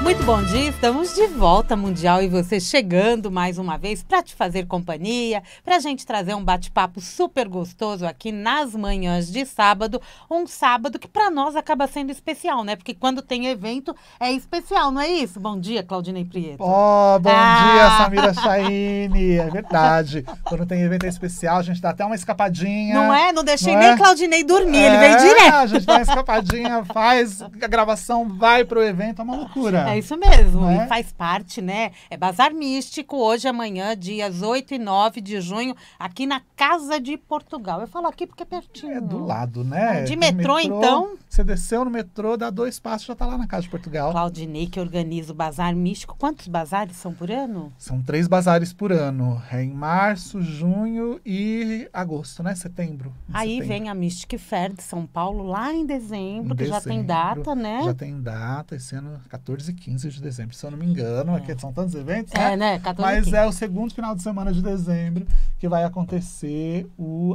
Muito bom dia, estamos de volta Mundial e você chegando mais uma vez para te fazer companhia, para a gente trazer um bate-papo super gostoso aqui nas manhãs de sábado, um sábado que para nós acaba sendo especial, né? Porque quando tem evento é especial, não é isso? Bom dia, Claudinei Prieto. Oh, bom dia, Samira Chaine, é verdade. Quando tem evento é especial, a gente dá até uma escapadinha. Não é? Não deixei nem Claudinei dormir, ele veio direto. A gente dá uma escapadinha, faz a gravação, vai pro evento, é uma loucura. É isso mesmo, Não é? E faz parte, né? É Bazar Místico, hoje e amanhã, dias 8 e 9 de junho, aqui na Casa de Portugal. Eu falo aqui porque é pertinho. É do lado, né? De Tem metrô, então. Você desceu no metrô, dá 2 passos, já tá lá na Casa de Portugal. Claudinei que organiza o Bazar Místico. Quantos bazares são por ano? São 3 bazares por ano. É em março, junho e agosto, né? Setembro. Aí vem a Mystic Fair de São Paulo, lá em dezembro, que já tem data, né? Já tem data, esse ano 14 e 15 de dezembro, se eu não me engano. Aqui são tantos eventos, né? É, né? 14 Mas 15. é o segundo final de semana de dezembro que vai acontecer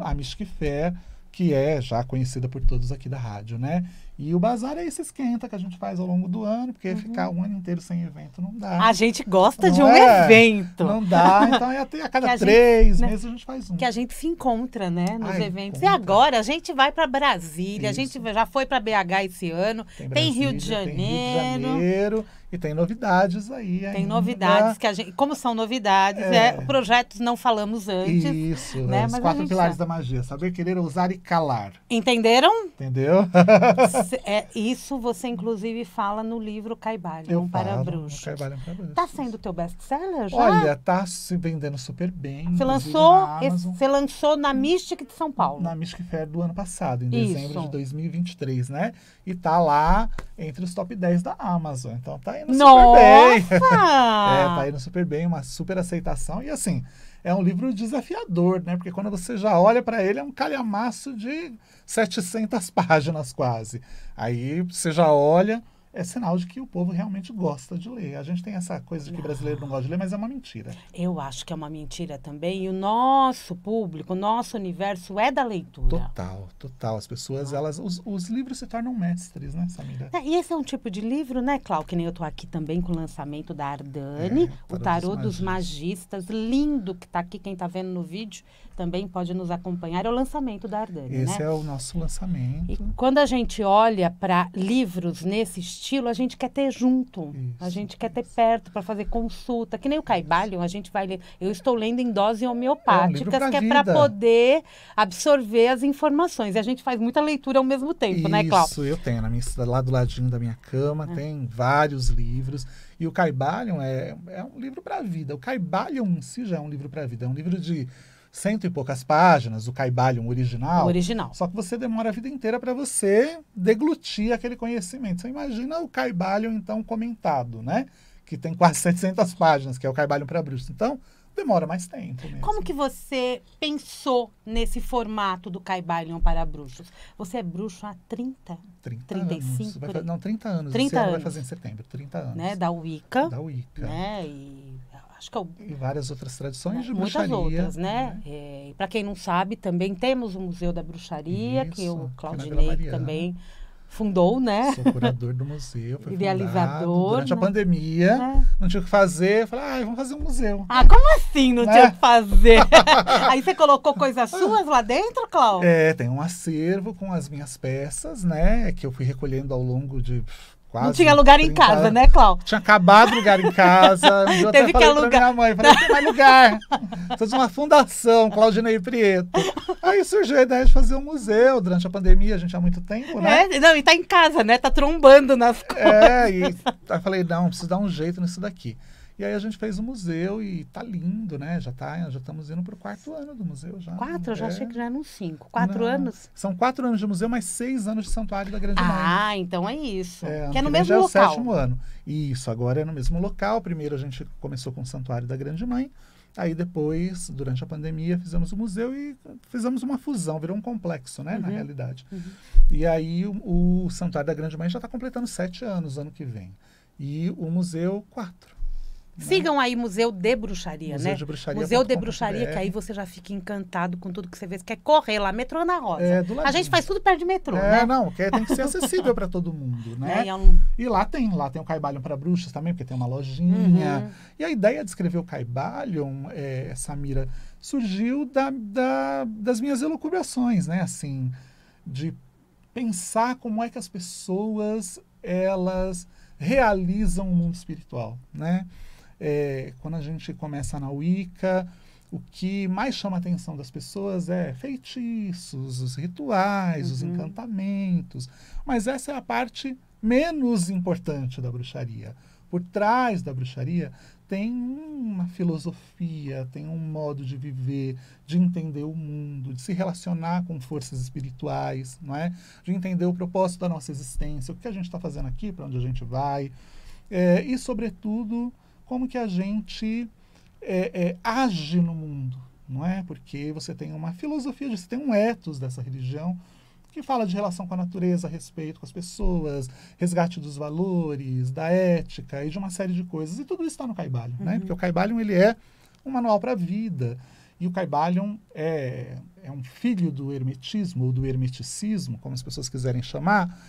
a Mystic Fair, que é já conhecida por todos aqui da rádio, né? E o bazar é esse esquenta que a gente faz ao longo do ano, porque ficar um ano inteiro sem evento não dá. A gente gosta de Não um é? evento. Não dá, então é até a cada Que a 3 né? meses a gente faz um. Que a gente se encontra, né, nos eventos. Encontra. E agora a gente vai para Brasília, Isso. a gente já foi para BH esse ano, tem Rio de Janeiro. Tem Rio de Janeiro e tem novidades aí ainda. Tem novidades que a gente, como são novidades, projetos não falamos antes. Isso, né? os Mas 4 pilares da magia: saber, querer, ousar e calar. Entenderam? Entendeu? Isso você inclusive fala no livro Caibalho para Bruxos. Caibalho para Bruxos. Tá sendo teu best-seller já? Olha, tá se vendendo super bem. Você lançou na Mystic de São Paulo. Na Mystic Fair do ano passado, em dezembro de 2023, né? E tá lá entre os top 10 da Amazon. Então tá indo super bem. Tá indo super bem, uma super aceitação. E assim, é um livro desafiador, né? Porque quando você já olha para ele, é um calhamaço de 700 páginas quase. Aí você já olha, é sinal de que o povo realmente gosta de ler. A gente tem essa coisa de que brasileiro não gosta de ler, mas é uma mentira. Eu acho que é uma mentira também. E o nosso público, o nosso universo é da leitura. Total. As pessoas, os livros se tornam mestres, né, Samira? E esse é um tipo de livro, né, Clau? Que nem eu tô aqui também com o lançamento da Ardani, o Tarô dos Magistas. Lindo que tá aqui, quem tá vendo no vídeo também pode nos acompanhar. É o lançamento da Ardani, Esse é o nosso lançamento. E quando a gente olha para livros nesse estilo, a gente quer ter junto. A gente quer ter perto para fazer consulta. Que nem o Caibalho, a gente vai ler. Eu estou lendo em doses homeopáticas, que é para poder absorver as informações. E a gente faz muita leitura ao mesmo tempo, né, Cláudio? Isso, eu tenho. Lá do ladinho da minha cama, tem vários livros. E o Caibalho é um livro para a vida. O Caibalho em si já é um livro para a vida. É um livro de 100 e poucas páginas, o Caibalho original. O original. Só que você demora a vida inteira para você deglutir aquele conhecimento. Você imagina o Caibalho, então, comentado, né? Que tem quase 700 páginas, que é o Caibalho para Bruxos. Então, demora mais tempo mesmo. Como que você pensou nesse formato do Caibalho para Bruxos? Você é bruxo há 30? 35? Anos. Não, 30 anos. 30 Esse ano anos. vai fazer em setembro, 30 anos. Né? Da Wicca. Da Wicca. Né? E acho que e várias outras tradições de muitas bruxaria. Muitas outras, né? E para quem não sabe, também temos o Museu da Bruxaria, que o Claudinei também fundou, né? Sou curador do museu, foi idealizador. Durante a pandemia, não tinha o que fazer, eu falei, vamos fazer um museu. Como assim não tinha o que fazer? Aí você colocou coisas suas lá dentro, Cláudio? Tem um acervo com as minhas peças, né? Que eu fui recolhendo ao longo de quase... Não tinha lugar em casa, né, Cláudio? Tinha acabado o lugar em casa. Eu Teve até falei pra minha mãe, falei, não tem mais lugar. Precisa de uma fundação, Claudinei Prieto. Aí surgiu a ideia de fazer um museu durante a pandemia, a gente há muito tempo, né? E tá em casa, né? Tá trombando nas coisas. E aí falei, não, preciso dar um jeito nisso daqui. E aí a gente fez o museu e tá lindo, né? Já estamos indo pro 4º ano do museu já. 4? Eu já achei que já eram 5. 4 anos? São 4 anos de museu, mais 6 anos de Santuário da Grande Mãe. Então é isso. Que é no mesmo local. É o 7º ano. Isso, agora é no mesmo local. Primeiro a gente começou com o Santuário da Grande Mãe. Aí depois, durante a pandemia, fizemos o museu e fizemos uma fusão, virou um complexo, né, na realidade. E aí o Santuário da Grande Mãe já está completando 7 anos ano que vem. E o museu, 4. Sigam aí Museu de Bruxaria, Museu né? de Bruxaria. Museu de Bruxaria, que aí você já fica encantado com tudo que você vê. Você quer correr lá, metrô Ana Rosa. A gente faz tudo perto de metrô, né? Não, que tem que ser acessível para todo mundo, né? E lá tem o Caibalion para bruxas também, porque tem uma lojinha. E a ideia de escrever o Caibalion, Samira, surgiu das minhas elucubrações, né? Assim, de pensar como é que as pessoas, elas realizam o mundo espiritual, né? Quando a gente começa na Wicca, o que mais chama a atenção das pessoas é feitiços, os rituais, os encantamentos. Mas essa é a parte menos importante da bruxaria. Por trás da bruxaria tem uma filosofia, tem um modo de viver, de entender o mundo, de se relacionar com forças espirituais, não é? De entender o propósito da nossa existência, o que a gente está fazendo aqui, para onde a gente vai. E, sobretudo, como que a gente age no mundo, não é? Porque você tem uma filosofia, você tem um ethos dessa religião que fala de relação com a natureza, respeito com as pessoas, resgate dos valores, da ética e de uma série de coisas. E tudo isso está no Caibalion, né? Porque o Caibalion, ele é um manual para a vida. E o Caibalion é um filho do hermetismo, ou do hermeticismo, como as pessoas quiserem chamar,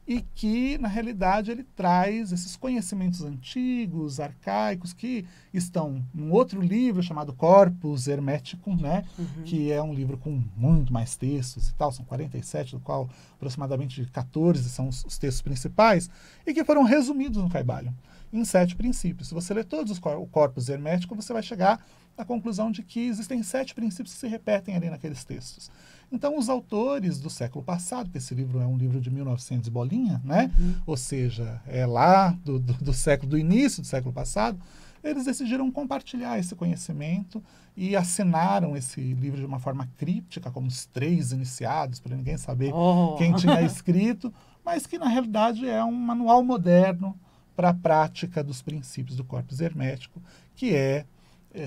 e que, na realidade, ele traz esses conhecimentos antigos, arcaicos, que estão num outro livro chamado Corpus Hermeticum, né? Que é um livro com muito mais textos e tal, são 47, do qual aproximadamente 14 são os textos principais, e que foram resumidos no Caibalion, em 7 princípios. Se você ler todos o Corpus Hermético, você vai chegar à conclusão de que existem 7 princípios que se repetem ali naqueles textos. Então, os autores do século passado, que esse livro é um livro de 1900 e bolinha, né? Ou seja, é lá do início do século passado, eles decidiram compartilhar esse conhecimento e assinaram esse livro de uma forma críptica, como os 3 iniciados, para ninguém saber quem tinha escrito, mas que, na realidade, é um manual moderno para a prática dos princípios do Corpus Hermético, que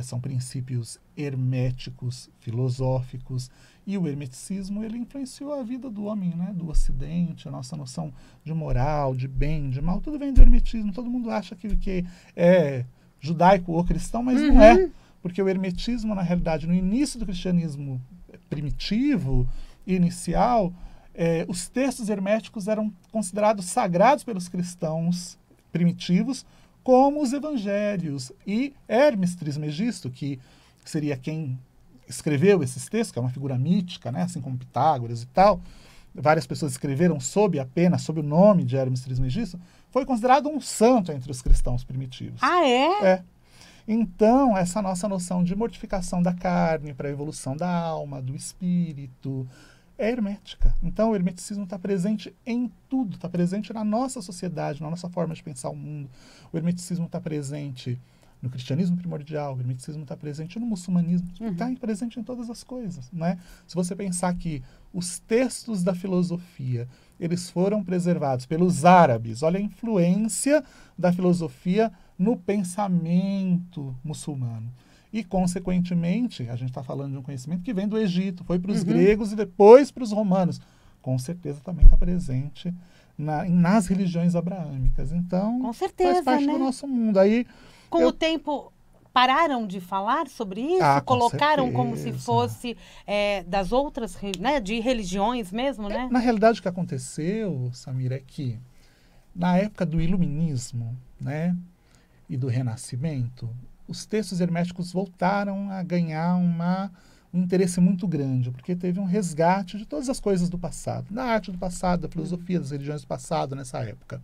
são princípios herméticos, filosóficos, e o hermeticismo, ele influenciou a vida do homem, né, do Ocidente, a nossa noção de moral, de bem, de mal, tudo vem do hermetismo. Todo mundo acha que é judaico ou cristão, mas não é, porque o hermetismo, na realidade, no início do cristianismo primitivo, inicial, os textos herméticos eram considerados sagrados pelos cristãos primitivos, como os evangelhos. E Hermes Trismegisto, que seria quem escreveu esses textos, que é uma figura mítica, né, assim como Pitágoras e tal, várias pessoas escreveram sob o nome de Hermes Trismegisto, foi considerado um santo entre os cristãos primitivos. Ah, é? Então, essa nossa noção de mortificação da carne para a evolução da alma, do espírito, é hermética. Então, o hermeticismo está presente em tudo, está presente na nossa sociedade, na nossa forma de pensar o mundo. O hermeticismo está presente no cristianismo primordial, o hermeticismo está presente no muçulmanismo, está presente em todas as coisas, né? Se você pensar que os textos da filosofia, eles foram preservados pelos árabes, olha a influência da filosofia no pensamento muçulmano. E, consequentemente, a gente está falando de um conhecimento que vem do Egito, foi para os gregos e depois para os romanos. Com certeza também está presente nas religiões abraâmicas. Então, com certeza, faz parte do nosso mundo. Aí, com o tempo, pararam de falar sobre isso? Colocaram como se fosse das outras, né, de religiões mesmo, né? Na realidade, o que aconteceu, Samira, é que na época do Iluminismo, né, e do Renascimento, os textos herméticos voltaram a ganhar um interesse muito grande, porque teve um resgate de todas as coisas do passado, da arte do passado, da filosofia das religiões do passado nessa época.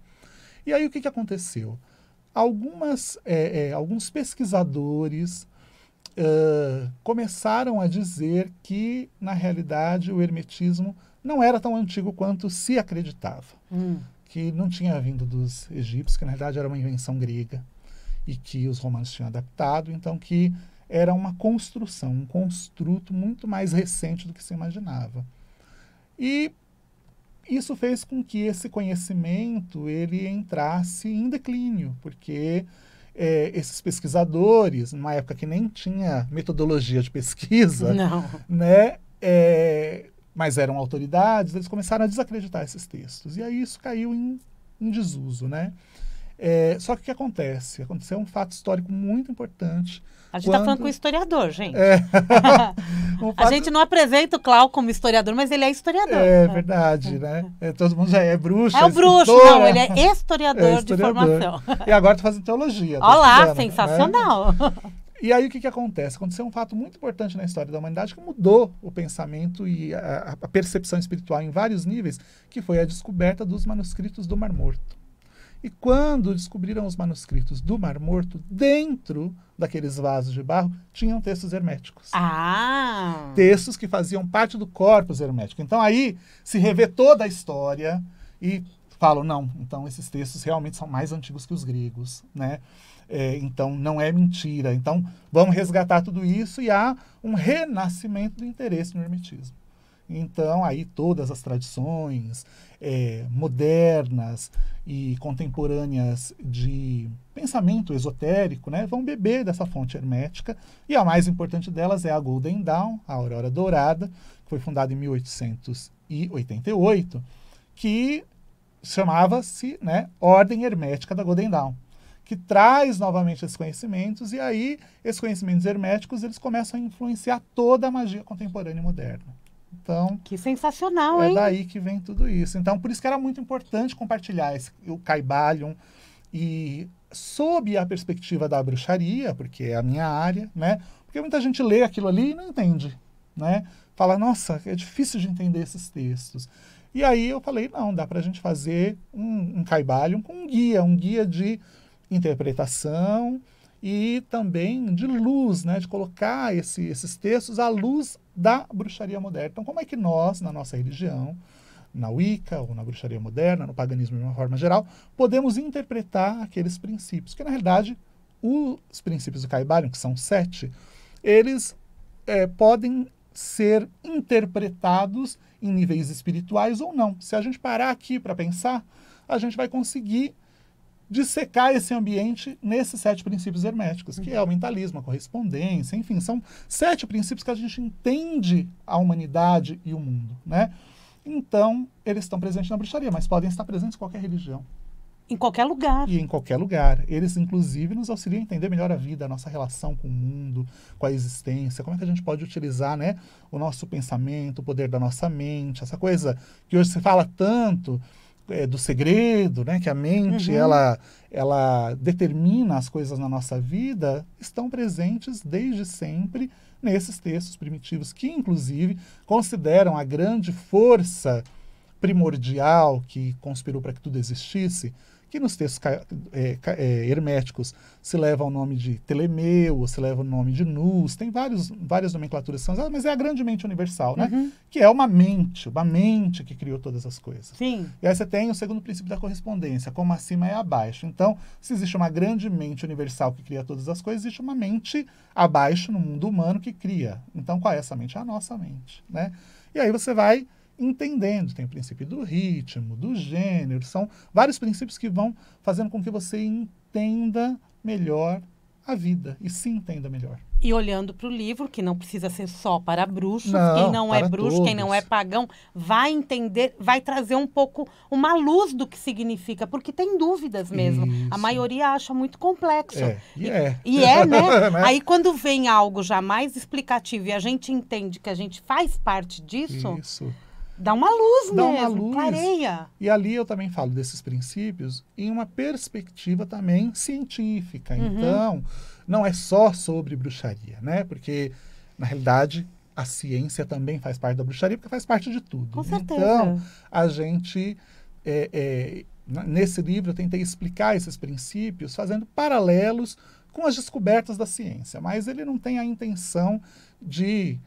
E aí o que aconteceu? Alguns pesquisadores começaram a dizer que, na realidade, o hermetismo não era tão antigo quanto se acreditava. Que não tinha vindo dos egípcios, que na realidade era uma invenção grega, e que os romanos tinham adaptado, então que era uma construção, um construto muito mais recente do que se imaginava. E isso fez com que esse conhecimento ele entrasse em declínio, porque esses pesquisadores, numa época que nem tinha metodologia de pesquisa, né, mas eram autoridades, eles começaram a desacreditar esses textos. E aí isso caiu em desuso, né? Só que o que acontece? Aconteceu um fato histórico muito importante. A gente está falando com o historiador, gente. A gente não apresenta o Clau como historiador, mas ele é historiador. É verdade, né? Todo mundo já é bruxo. É o bruxo, não, ele é historiador de formação. E agora está fazendo teologia. Olá, sensacional. Né? E aí o que acontece? Aconteceu um fato muito importante na história da humanidade que mudou o pensamento e a percepção espiritual em vários níveis, que foi a descoberta dos manuscritos do Mar Morto. E quando descobriram os manuscritos do Mar Morto, dentro daqueles vasos de barro, tinham textos herméticos. Textos que faziam parte do corpus hermético. Então aí se revê toda a história e falam, não, então esses textos realmente são mais antigos que os gregos, né? Então não é mentira. Então vamos resgatar tudo isso e há um renascimento do interesse no hermetismo. Então aí todas as tradições modernas e contemporâneas de pensamento esotérico, né, vão beber dessa fonte hermética, e a mais importante delas é a Golden Dawn, a Aurora Dourada, que foi fundada em 1888, que chamava-se, né, Ordem Hermética da Golden Dawn, que traz novamente esses conhecimentos, e aí esses conhecimentos herméticos eles começam a influenciar toda a magia contemporânea e moderna. Então, que sensacional, hein? É daí que vem tudo isso. Então, por isso que era muito importante compartilhar o Kybalion, e sob a perspectiva da bruxaria, porque é a minha área, né? Porque muita gente lê aquilo ali e não entende, né? Fala, nossa, é difícil de entender esses textos. E aí eu falei, não, dá pra gente fazer um Kybalion com um guia de interpretação e também de luz, né? De colocar esses textos à luz da bruxaria moderna. Então, como é que nós, na nossa religião, na Wicca ou na bruxaria moderna, no paganismo de uma forma geral, podemos interpretar aqueles princípios? Porque, na realidade, os princípios do Kybalion, que são 7, eles podem ser interpretados em níveis espirituais ou não. Se a gente parar aqui para pensar, a gente vai conseguir dissecar esse ambiente nesses 7 princípios herméticos, que é o mentalismo, a correspondência, enfim, são 7 princípios que a gente entende a humanidade e o mundo, né? Então, eles estão presentes na bruxaria, mas podem estar presentes em qualquer religião. Em qualquer lugar. E em qualquer lugar. Eles, inclusive, nos auxiliam a entender melhor a vida, a nossa relação com o mundo, com a existência, como é que a gente pode utilizar, né, o nosso pensamento, o poder da nossa mente, essa coisa que hoje se fala tanto do segredo, né, que a mente ela determina as coisas na nossa vida, estão presentes desde sempre nesses textos primitivos, que inclusive consideram a grande força primordial que conspirou para que tudo existisse, que nos textos herméticos se leva o nome de Telemeu, se leva o nome de Nus, tem várias nomenclaturas que são usadas, mas é a grande mente universal, né? Que é uma mente que criou todas as coisas. Sim. E aí você tem o segundo princípio da correspondência, como acima é abaixo. Então, se existe uma grande mente universal que cria todas as coisas, existe uma mente abaixo no mundo humano que cria. Então, qual é essa mente? É a nossa mente, né? E aí você vai entendendo, tem o princípio do ritmo, do gênero, são vários princípios que vão fazendo com que você entenda melhor a vida e se entenda melhor. E olhando para o livro, que não precisa ser só para bruxos, quem não é bruxo, todos. Quem não é pagão, vai entender, vai trazer um pouco uma luz do que significa, porque tem dúvidas mesmo. Isso. A maioria acha muito complexo. E é, né? Aí quando vem algo já mais explicativo e a gente entende que a gente faz parte disso... Isso. Dá uma luz Dá mesmo, uma luz. clareia. E ali eu também falo desses princípios em uma perspectiva também científica. Então, não é só sobre bruxaria, né? Porque, na realidade, a ciência também faz parte da bruxaria, porque faz parte de tudo. Com certeza. Então, a gente, nesse livro, eu tentei explicar esses princípios fazendo paralelos com as descobertas da ciência. Mas ele não tem a intenção de...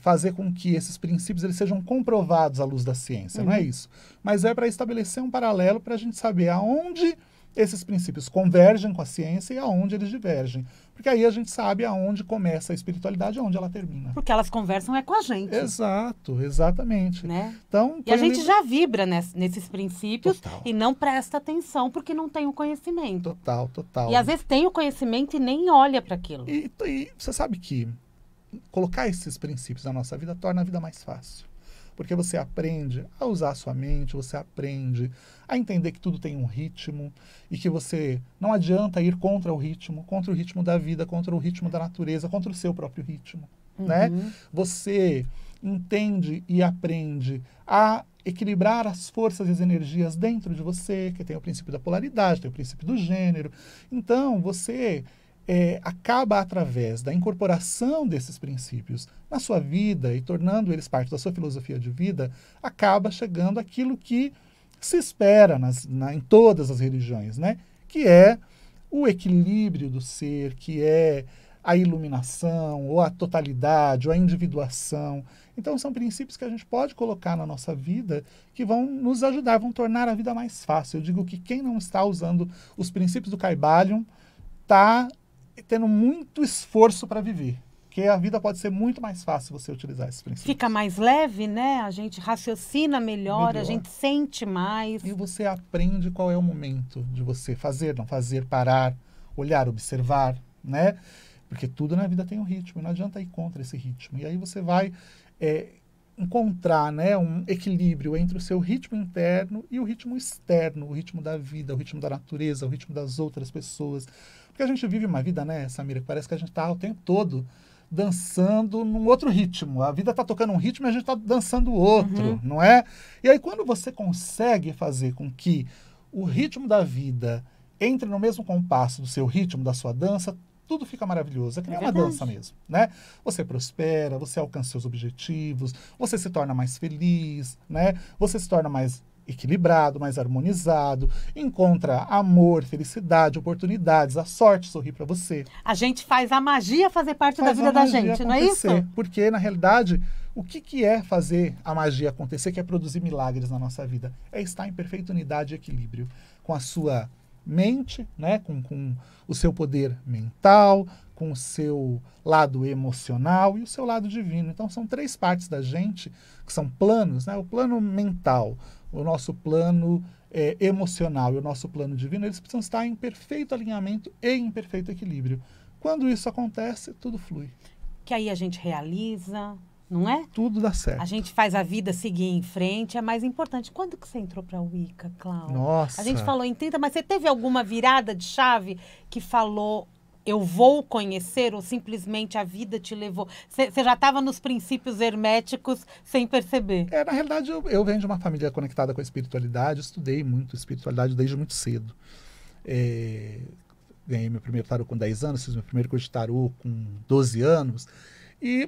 fazer com que esses princípios eles sejam comprovados à luz da ciência, não é isso. Mas é para estabelecer um paralelo para a gente saber aonde esses princípios convergem com a ciência e aonde eles divergem. Porque aí a gente sabe aonde começa a espiritualidade e aonde ela termina. Porque elas conversam com a gente. Exato, exatamente. Né? Então, e a gente já vibra nesses princípios. Total. E não presta atenção porque não tem o conhecimento. Total. E às vezes tem o conhecimento e nem olha para aquilo. E você sabe que colocar esses princípios na nossa vida torna a vida mais fácil. Porque você aprende a usar a sua mente, você aprende a entender que tudo tem um ritmo e que você não adianta ir contra o ritmo da vida, contra o ritmo da natureza, contra o seu próprio ritmo, né? Você entende e aprende a equilibrar as forças e as energias dentro de você, que tem o princípio da polaridade, tem o princípio do gênero. Então, você acaba, através da incorporação desses princípios na sua vida e tornando eles parte da sua filosofia de vida, acaba chegando àquilo que se espera em todas as religiões, né? Que é o equilíbrio do ser, que é a iluminação, ou a totalidade, ou a individuação. Então, são princípios que a gente pode colocar na nossa vida que vão nos ajudar, vão tornar a vida mais fácil. Eu digo que quem não está usando os princípios do Kybalion está tendo muito esforço para viver. Porque a vida pode ser muito mais fácil você utilizar esses princípios. Fica mais leve, né? A gente raciocina melhor, a gente sente mais. E você aprende qual é o momento de você fazer, não fazer, parar, olhar, observar, né? Porque tudo na vida tem um ritmo, e não adianta ir contra esse ritmo. E aí você vai encontrar, né, um equilíbrio entre o seu ritmo interno e o ritmo externo, o ritmo da vida, o ritmo da natureza, o ritmo das outras pessoas. Porque a gente vive uma vida, né, Samira, que parece que a gente está o tempo todo dançando num outro ritmo. A vida está tocando um ritmo e a gente está dançando outro, não é? E aí quando você consegue fazer com que o ritmo da vida entre no mesmo compasso do seu ritmo, da sua dança, tudo fica maravilhoso. É que nem uma dança mesmo, né? Você prospera, você alcança seus objetivos, você se torna mais feliz, né? Você se torna mais equilibrado, mais harmonizado, encontra amor, felicidade, oportunidades, a sorte sorrir para você. A gente faz a magia fazer parte da vida da gente, não é isso? Porque, na realidade, o que é fazer a magia acontecer, que é produzir milagres na nossa vida? É estar em perfeita unidade e equilíbrio com a sua mente, né, com o seu poder mental, com o seu lado emocional e o seu lado divino. Então são três partes da gente que são planos, né? O plano mental, o nosso plano emocional e o nosso plano divino, eles precisam estar em perfeito alinhamento e em perfeito equilíbrio. Quando isso acontece, tudo flui. Que aí a gente realiza, não é? Tudo dá certo. A gente faz a vida seguir em frente, é mais importante. Quando que você entrou para a Wicca, Cláudia? Nossa! A gente falou em 30, mas você teve alguma virada de chave que falou, eu vou conhecer, ou simplesmente a vida te levou? Você já estava nos princípios herméticos sem perceber? Na realidade, eu venho de uma família conectada com a espiritualidade, estudei muito espiritualidade desde muito cedo. Ganhei meu primeiro tarô com 10 anos, fiz meu primeiro curso de tarô com 12 anos.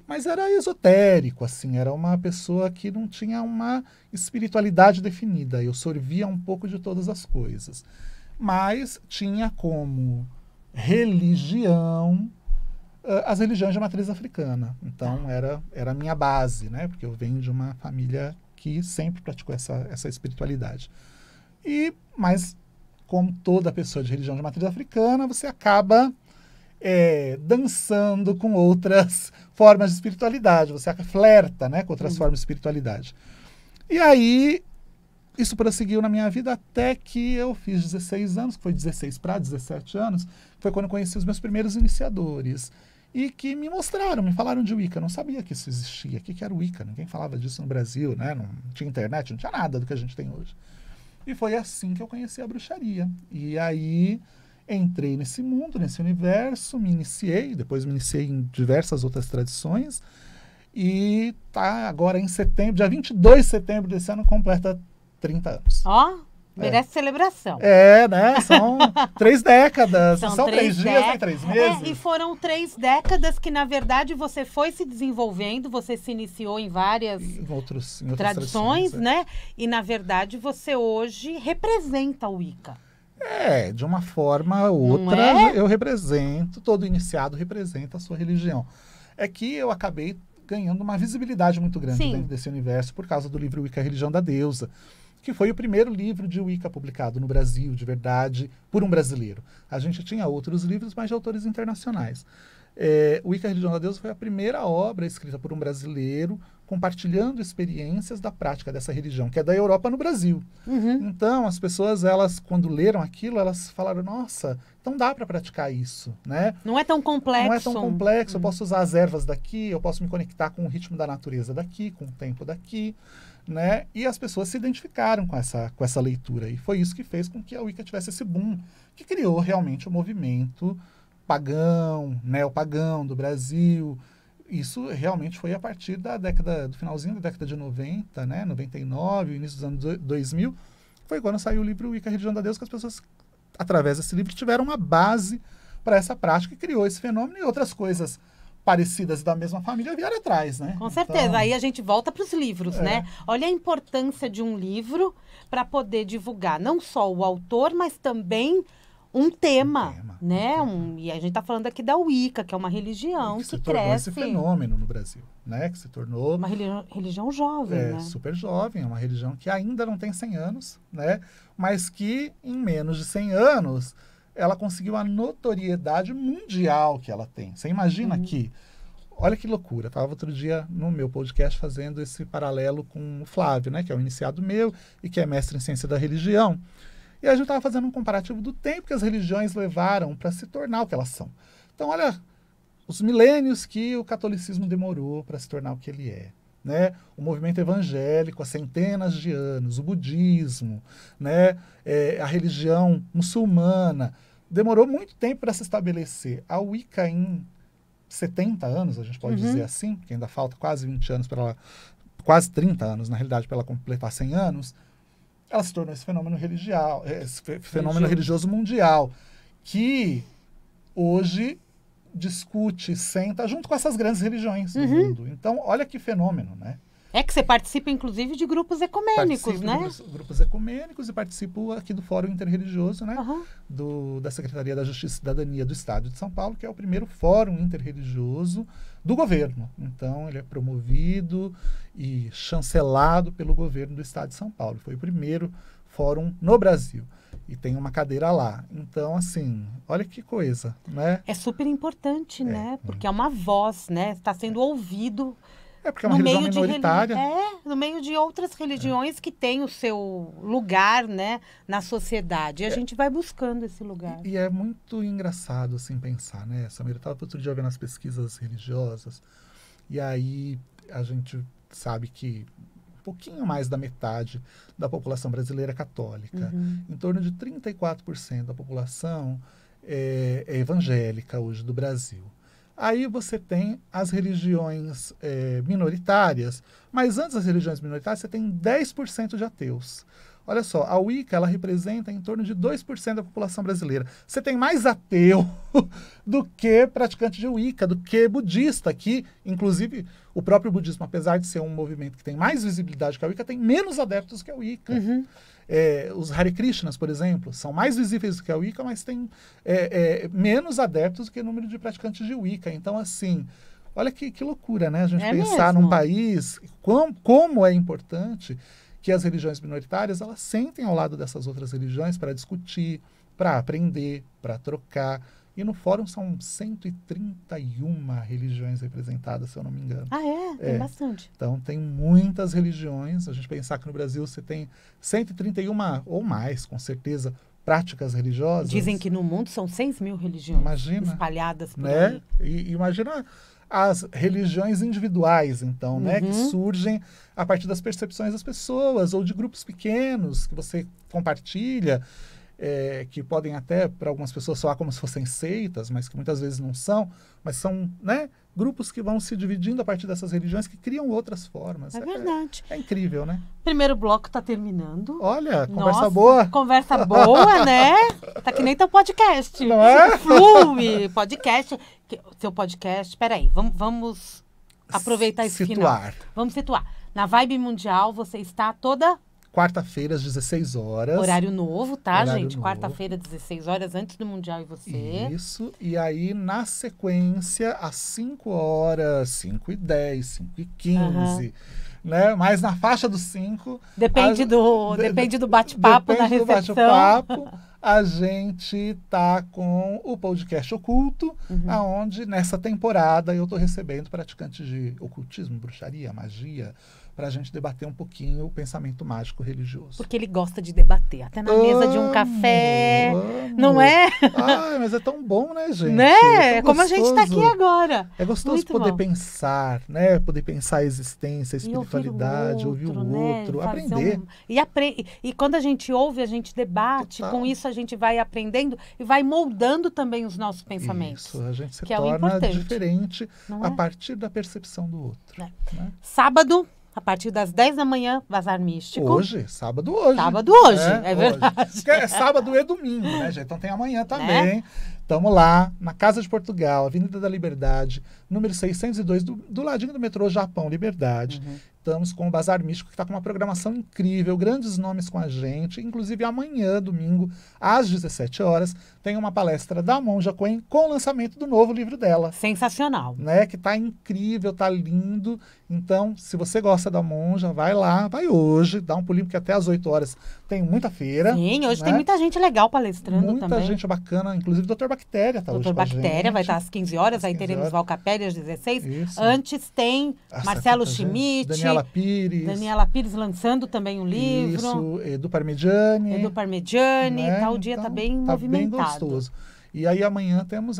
Mas era esotérico, assim, era uma pessoa que não tinha uma espiritualidade definida. Eu sorvia um pouco de todas as coisas. Mas tinha como religião as religiões de matriz africana. Então era a minha base, né? Porque eu venho de uma família que sempre praticou essa espiritualidade. Mas, como toda pessoa de religião de matriz africana, você acaba dançando com outras formas de espiritualidade, você flerta, né, com outras formas de espiritualidade. E aí, isso prosseguiu na minha vida até que eu fiz 16 anos, que foi 16 para 17 anos, foi quando eu conheci os meus primeiros iniciadores, e que me mostraram, me falaram de Wicca. Eu não sabia que isso existia, o que era Wicca, ninguém falava disso no Brasil, né, não tinha internet, não tinha nada do que a gente tem hoje. E foi assim que eu conheci a bruxaria. E aí entrei nesse mundo, nesse universo, me iniciei, depois me iniciei em diversas outras tradições, e tá agora em setembro, dia 22 de setembro desse ano, completa 30 anos. Ó, merece celebração. Né? São 3 décadas, são 3 dias, nem 3 meses. E foram 3 décadas que, na verdade, você foi se desenvolvendo, você se iniciou em várias em outras tradições, né? E, na verdade, você hoje representa o Wicca. De uma forma ou outra, eu represento, todo iniciado representa a sua religião. É que eu acabei ganhando uma visibilidade muito grande dentro desse universo por causa do livro Wicca, a Religião da Deusa, que foi o primeiro livro de Wicca publicado no Brasil, de verdade, por um brasileiro. A gente tinha outros livros, mas de autores internacionais. O Wicca, a Religião da Deusa, foi a primeira obra escrita por um brasileiro compartilhando experiências da prática dessa religião, que é da Europa no Brasil. Então, as pessoas, elas, quando leram aquilo, elas falaram, nossa, então dá para praticar isso, né? Não é tão complexo. Não é tão complexo, eu posso usar as ervas daqui, eu posso me conectar com o ritmo da natureza daqui, com o tempo daqui, né? E as pessoas se identificaram com essa leitura, e foi isso que fez com que a Wicca tivesse esse boom, que criou realmente o movimento pagão, neopagão do Brasil. Isso realmente foi a partir do finalzinho da década de 90, né, 99, início dos anos 2000, foi quando saiu o livro Wicca, a Religião da Deusa, que as pessoas, através desse livro, tiveram uma base para essa prática e criou esse fenômeno, e outras coisas parecidas da mesma família vieram atrás, né? Com certeza. Então, aí a gente volta para os livros, né? Olha a importância de um livro para poder divulgar não só o autor, mas também um tema, né? E a gente está falando aqui da Wicca, que é uma religião que cresce. Esse fenômeno no Brasil, né? Que se tornou... Uma religião jovem, né? Super jovem, é uma religião que ainda não tem 100 anos, né? Mas que em menos de 100 anos ela conseguiu a notoriedade mundial que ela tem. Você imagina que... Olha que loucura, eu estava outro dia no meu podcast fazendo esse paralelo com o Flávio, né? Que é um iniciado meu e que é mestre em ciência da religião. E a gente estava fazendo um comparativo do tempo que as religiões levaram para se tornar o que elas são. Então, olha os milênios que o catolicismo demorou para se tornar o que ele é. Né? O movimento evangélico há centenas de anos, o budismo, né? A religião muçulmana, demorou muito tempo para se estabelecer. A Wicca, em 70 anos, a gente pode dizer assim, porque ainda falta quase 20 anos para ela, quase 30 anos, na realidade, para ela completar 100 anos, ela se tornou esse fenômeno religioso mundial, que hoje discute, senta junto com essas grandes religiões do mundo. Então, olha que fenômeno, né? É que você participa, inclusive, de grupos ecumênicos, né? Grupos ecumênicos, e participo aqui do Fórum Interreligioso, né? Da Secretaria da Justiça e Cidadania do Estado de São Paulo, que é o primeiro fórum interreligioso do governo. Então, ele é promovido e chancelado pelo governo do Estado de São Paulo. Foi o primeiro fórum no Brasil. E tem uma cadeira lá. Então, assim, olha que coisa, né? É super importante, né? Porque é uma voz, né? Está sendo ouvido... porque é uma religião minoritária. No meio de outras religiões que têm o seu lugar, né, na sociedade. E a gente vai buscando esse lugar. E é muito engraçado, assim, pensar, né? Samira, eu estava outro dia vendo as pesquisas religiosas, e aí a gente sabe que um pouquinho mais da metade da população brasileira é católica. Em torno de 34% da população é evangélica hoje do Brasil. Aí você tem as religiões minoritárias, mas antes das religiões minoritárias você tem 10% de ateus. Olha só, a Wicca, ela representa em torno de 2% da população brasileira. Você tem mais ateu do que praticante de Wicca, do que budista, que, inclusive, o próprio budismo, apesar de ser um movimento que tem mais visibilidade que a Wicca, tem menos adeptos que a Wicca. Os Hare Krishnas, por exemplo, são mais visíveis do que a Wicca, mas têm menos adeptos do que o número de praticantes de Wicca. Então, assim, olha que loucura, né? A gente pensar num país, como é importante que as religiões minoritárias, elas sentem ao lado dessas outras religiões para discutir, para aprender, para trocar. E no fórum são 131 religiões representadas, se eu não me engano. Tem bastante. Então, tem muitas religiões. A gente pensar que no Brasil você tem 131 ou mais, com certeza, práticas religiosas. Dizem que no mundo são 6.000 religiões espalhadas por aí. E imagina as religiões individuais, então, né? Que surgem a partir das percepções das pessoas, ou de grupos pequenos que você compartilha. Que podem até, para algumas pessoas, soar como se fossem seitas, mas que muitas vezes não são, mas são, né, grupos que vão se dividindo a partir dessas religiões que criam outras formas. É verdade. É incrível, né? Primeiro bloco está terminando. Olha, conversa boa. Conversa boa, né? Tá que nem teu podcast. Não é? Flui, podcast. Seu podcast, peraí, vamos aproveitar esse final. Vamos situar. Na Vibe Mundial, você está toda... Quarta-feira, às 16 horas. Horário novo, tá, gente? Quarta-feira, 16 horas, antes do Mundial e você. Isso. E aí, na sequência, às 5 horas, 5h10, 5h15, né? Mas na faixa dos 5... Depende do bate-papo na recepção. a gente tá com o podcast Oculto, aonde nessa temporada eu tô recebendo praticantes de ocultismo, bruxaria, magia, pra gente debater um pouquinho o pensamento mágico religioso. Porque ele gosta de debater, até na mesa de um café, não é? Ai, mas é tão bom, né, gente? Né? É como a gente tá aqui agora. É gostoso Muito poder bom. pensar, né? Poder pensar a existência, a espiritualidade, ouvir o outro, aprender. E quando a gente ouve, a gente debate, Total. com isso a gente vai aprendendo e vai moldando também os nossos pensamentos. Isso, a gente se que é o torna importante, diferente não a é? partir da percepção do outro. É. Né? Sábado, a partir das 10 da manhã, Bazar Místico. Hoje, sábado hoje. Sábado hoje, é verdade. Porque é sábado e domingo, né, gente? Então tem amanhã também. Estamos lá, na Casa de Portugal, Avenida da Liberdade, número 602, do ladinho do metrô Japão Liberdade. Estamos com o Bazar Místico, que está com uma programação incrível, grandes nomes com a gente. Inclusive, amanhã, domingo, às 17 horas, tem uma palestra da Monja Coen com o lançamento do novo livro dela. Sensacional. Né? Que tá incrível, tá lindo. Então, se você gosta da Monja, vai lá, vai hoje, dá um pulinho, porque até às 8 horas tem muita feira. Sim, hoje né? tem muita gente legal palestrando muita também. Muita gente bacana, inclusive o Dr. Bactéria tá hoje com a gente. Dr. Bactéria vai estar às 15 horas, aí 15 teremos horas. Val Capelli às 16. Isso. Antes tem Marcelo tanta gente. Schmidt, Daniela Pires lançando também um livro. Isso, Edu Parmigiani. Né? Tá, o dia tá bem movimentado. Bem gostoso. E aí amanhã temos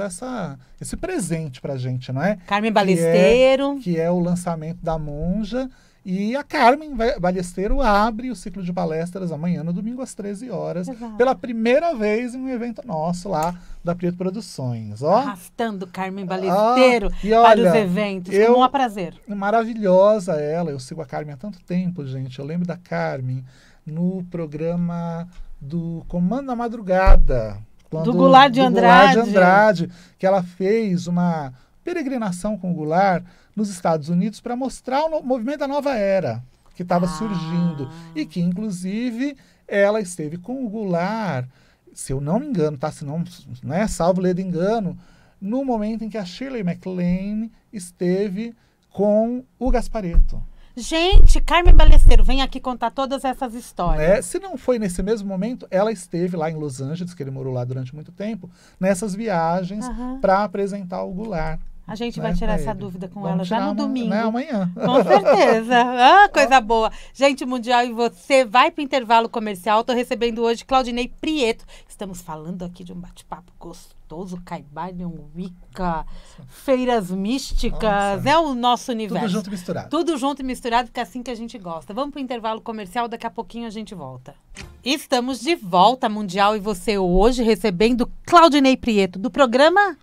esse presente pra gente, não é? Carmen Ballesteiro. Que é o lançamento da Monja. E a Carmen Ballesteiro abre o ciclo de palestras amanhã, no domingo, às 13 horas. Exato. Pela primeira vez em um evento nosso lá da Prieto Produções. Ó. Arrastando Carmen Ballesteiro olha, para os eventos. Como um prazer. Maravilhosa ela. Eu sigo a Carmen há tanto tempo, gente. Eu lembro da Carmen no programa do Comando da Madrugada. Do Goulart de Andrade. Que ela fez uma peregrinação com o Goulart nos Estados Unidos para mostrar o movimento da nova era que estava surgindo. E que, inclusive, ela esteve com o Goulart, se eu não me engano, tá? Se não, né, salvo ledo engano, no momento em que a Shirley MacLaine esteve com o Gasparetto. Gente, Carmen Ballesteiro, vem aqui contar todas essas histórias. Né? Se não foi nesse mesmo momento, ela esteve lá em Los Angeles, que ele morou lá durante muito tempo, nessas viagens para apresentar o Goulart. A gente vai tirar essa dúvida com ela já no domingo. Né, amanhã. Com certeza. Coisa boa. Gente mundial, e você vai para o intervalo comercial. Estou recebendo hoje Claudinei Prieto. Estamos falando aqui de um bate-papo gostoso, Caibalion, Wicca, feiras místicas. Nossa. É o nosso universo. Tudo junto e misturado. Tudo junto e misturado, porque é assim que a gente gosta. Vamos para o intervalo comercial, daqui a pouquinho a gente volta. Estamos de volta, Mundial, e você hoje recebendo Claudinei Prieto, do programa...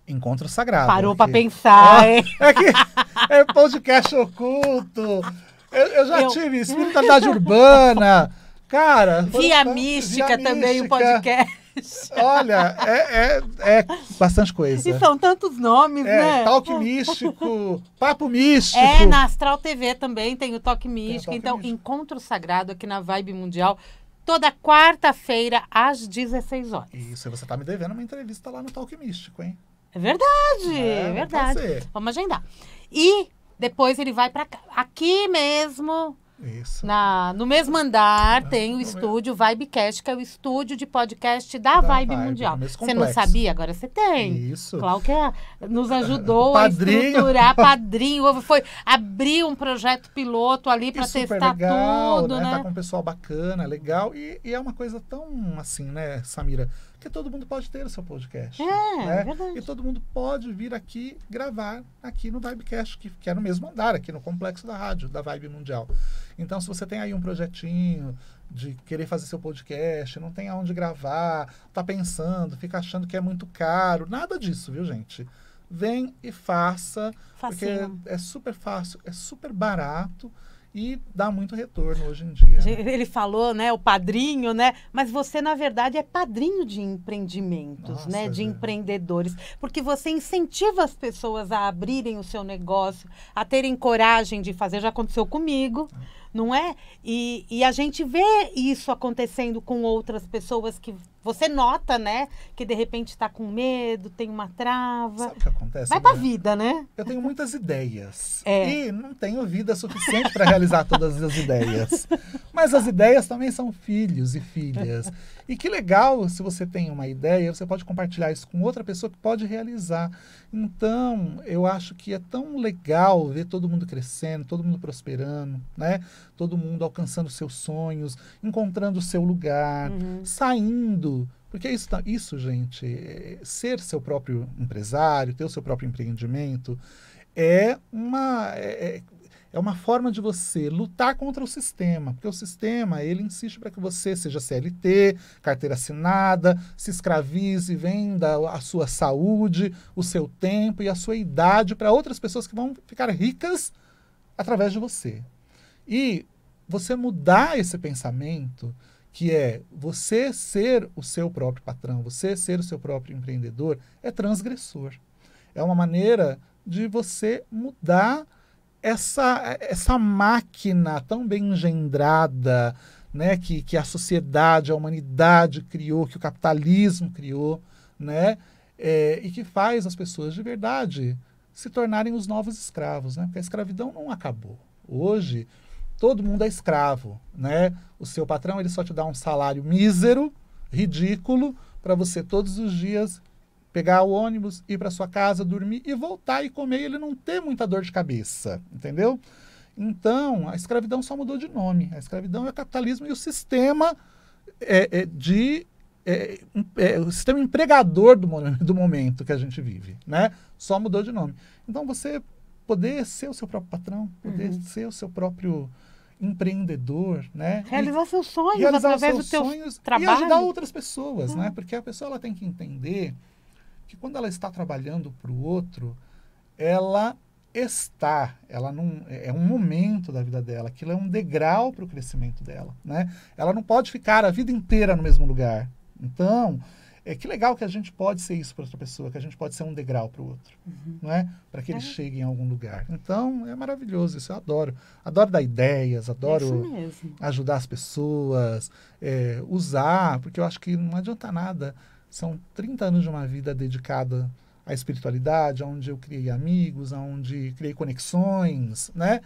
Encontro Sagrado. Parou para pensar, hein? É podcast oculto. Eu já tive espiritualidade urbana. Cara. Via Mística também, o podcast. Olha, é bastante coisa. E são tantos nomes, né? Talk místico, papo místico. Na Astral TV também tem o Toque Místico. Então, místico. Encontro Sagrado aqui na Vibe Mundial. Toda quarta-feira, às 16 horas. Isso, e você tá me devendo uma entrevista lá no Talk Místico, hein? É verdade, é verdade. Vamos agendar. E depois ele vai para cá. Aqui mesmo, isso. No mesmo andar, tem o estúdio Vibecast, que é o estúdio de podcast da Vibe Mundial. Você não sabia? Agora você tem. Isso. Claro que nos ajudou a estruturar. Padrinho. Foi abrir um projeto piloto ali para testar legal, tudo, né? Tá com um pessoal bacana, legal. E é uma coisa tão assim, né, Samira? Que todo mundo pode ter o seu podcast. É verdade. E todo mundo pode vir aqui gravar aqui no Vibecast, que é no mesmo andar, aqui no complexo da rádio, da Vibe Mundial. Então, se você tem aí um projetinho de querer fazer seu podcast, não tem aonde gravar, tá pensando, fica achando que é muito caro, nada disso, viu, gente? Vem e faça, Facinho. Porque é super fácil, é super barato. E dá muito retorno hoje em dia. Ele falou, né, o padrinho, né? Mas você, na verdade, é padrinho de empreendimentos, né? De empreendedores. Porque você incentiva as pessoas a abrirem o seu negócio, a terem coragem de fazer. Já aconteceu comigo, não é? E a gente vê isso acontecendo com outras pessoas que você nota, né? Que de repente está com medo, tem uma trava. Sabe o que acontece? Vai pra vida, né? Eu tenho muitas ideias. E não tenho vida suficiente para realizar todas as ideias. Mas as ideias também são filhos e filhas. E que legal, se você tem uma ideia, você pode compartilhar isso com outra pessoa que pode realizar. Então, eu acho que é tão legal ver todo mundo crescendo, todo mundo prosperando, né? Todo mundo alcançando seus sonhos, encontrando o seu lugar, saindo. Porque isso, gente, ser seu próprio empresário, ter o seu próprio empreendimento, é uma forma de você lutar contra o sistema. Porque o sistema, ele insiste para que você seja CLT, carteira assinada, se escravize, venda a sua saúde, o seu tempo e a sua idade para outras pessoas que vão ficar ricas através de você. E você mudar esse pensamento, que é você ser o seu próprio patrão, você ser o seu próprio empreendedor, é transgressor. É uma maneira de você mudar essa máquina tão bem engendrada, né, que a sociedade, a humanidade criou, que o capitalismo criou, né, e que faz as pessoas de verdade se tornarem os novos escravos, né, porque a escravidão não acabou. Hoje, todo mundo é escravo, né? O seu patrão, ele só te dá um salário mísero, ridículo, para você todos os dias pegar o ônibus, ir para sua casa, dormir e voltar e comer, e ele não ter muita dor de cabeça, entendeu? Então, a escravidão só mudou de nome. A escravidão é o capitalismo e o sistema o sistema empregador do momento que a gente vive, né? Só mudou de nome. Então, você poder ser o seu próprio patrão, poder ser o seu próprio empreendedor, né? Realizar seus sonhos através do teu trabalho. E ajudar outras pessoas, né? Porque a pessoa ela tem que entender que quando ela está trabalhando para o outro, ela não é um momento da vida dela, aquilo é um degrau para o crescimento dela, né? Ela não pode ficar a vida inteira no mesmo lugar. Então, que legal que a gente pode ser isso para outra pessoa, que a gente pode ser um degrau para o outro, não é? Para que ele chegue em algum lugar. Então, é maravilhoso isso, eu adoro. Adoro dar ideias, adoro ajudar as pessoas, usar, porque eu acho que não adianta nada. São 30 anos de uma vida dedicada à espiritualidade, onde eu criei amigos, onde criei conexões, né?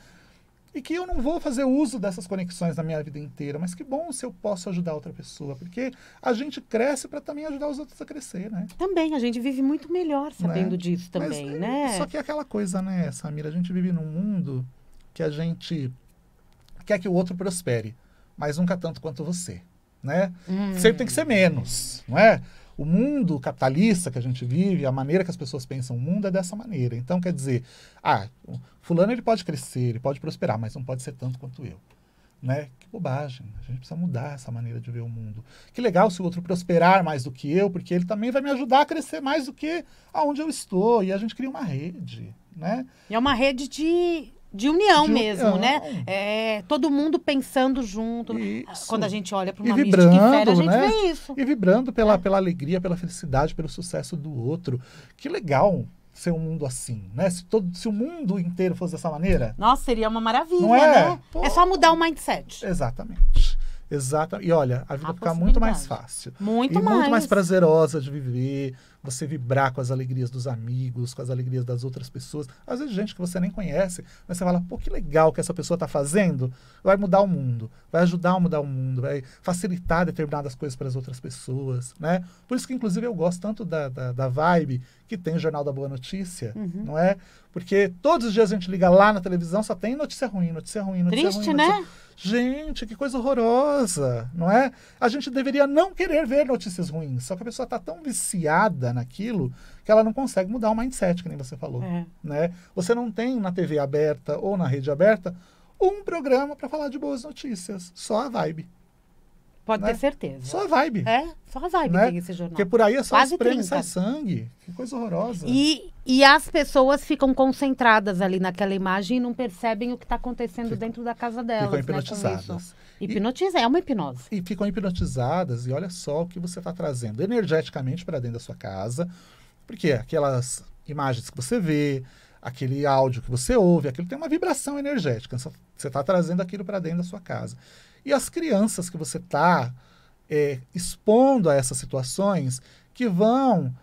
E que eu não vou fazer uso dessas conexões na minha vida inteira, mas que bom se eu posso ajudar outra pessoa, porque a gente cresce para também ajudar os outros a crescer, né? Também, a gente vive muito melhor sabendo disso também, mas, né? Só que é aquela coisa, né, Samira, a gente vive num mundo que a gente quer que o outro prospere, mas nunca tanto quanto você, né? Sempre tem que ser menos, não é? O mundo capitalista que a gente vive, a maneira que as pessoas pensam o mundo é dessa maneira. Então, quer dizer, fulano ele pode crescer, ele pode prosperar, mas não pode ser tanto quanto eu. Né? Que bobagem. A gente precisa mudar essa maneira de ver o mundo. Que legal se o outro prosperar mais do que eu, porque ele também vai me ajudar a crescer mais do que aonde eu estou. E a gente cria uma rede, né? E é uma rede de união mesmo, né? Todo mundo pensando junto. Isso. Quando a gente olha para uma Mística e Fera, a gente vê isso. E vibrando pela alegria, pela felicidade, pelo sucesso do outro. Que legal ser um mundo assim, né? Se o mundo inteiro fosse dessa maneira... Nossa, seria uma maravilha, não é? Né? É só mudar o mindset. Exatamente. E olha, a vida fica muito mais fácil. Muito mais prazerosa de viver, você vibrar com as alegrias dos amigos, com as alegrias das outras pessoas. Às vezes gente que você nem conhece, mas você fala, pô, que legal que essa pessoa está fazendo. Vai mudar o mundo, vai ajudar a mudar o mundo, vai facilitar determinadas coisas para as outras pessoas, né? Por isso que, inclusive, eu gosto tanto da vibe que tem o Jornal da Boa Notícia, não é? Porque todos os dias a gente liga lá na televisão, só tem notícia ruim, notícia ruim, notícia ruim. Triste, né? Gente, que coisa horrorosa, não é? A gente deveria não querer ver notícias ruins, só que a pessoa está tão viciada naquilo que ela não consegue mudar o mindset, que nem você falou, né? Você não tem na TV aberta ou na rede aberta um programa para falar de boas notícias, só a vibe. Pode ter certeza. Só a vibe. Só a vibe tem esse jornal. Porque por aí é só espreme e sai sangue. Que coisa horrorosa. E as pessoas ficam concentradas ali naquela imagem e não percebem o que está acontecendo dentro da casa delas. Ficam hipnotizadas. É uma hipnose. E ficam hipnotizadas e olha só o que você está trazendo energeticamente para dentro da sua casa. Porque aquelas imagens que você vê, aquele áudio que você ouve, aquilo tem uma vibração energética. Você está trazendo aquilo para dentro da sua casa. E as crianças que você está expondo a essas situações que vão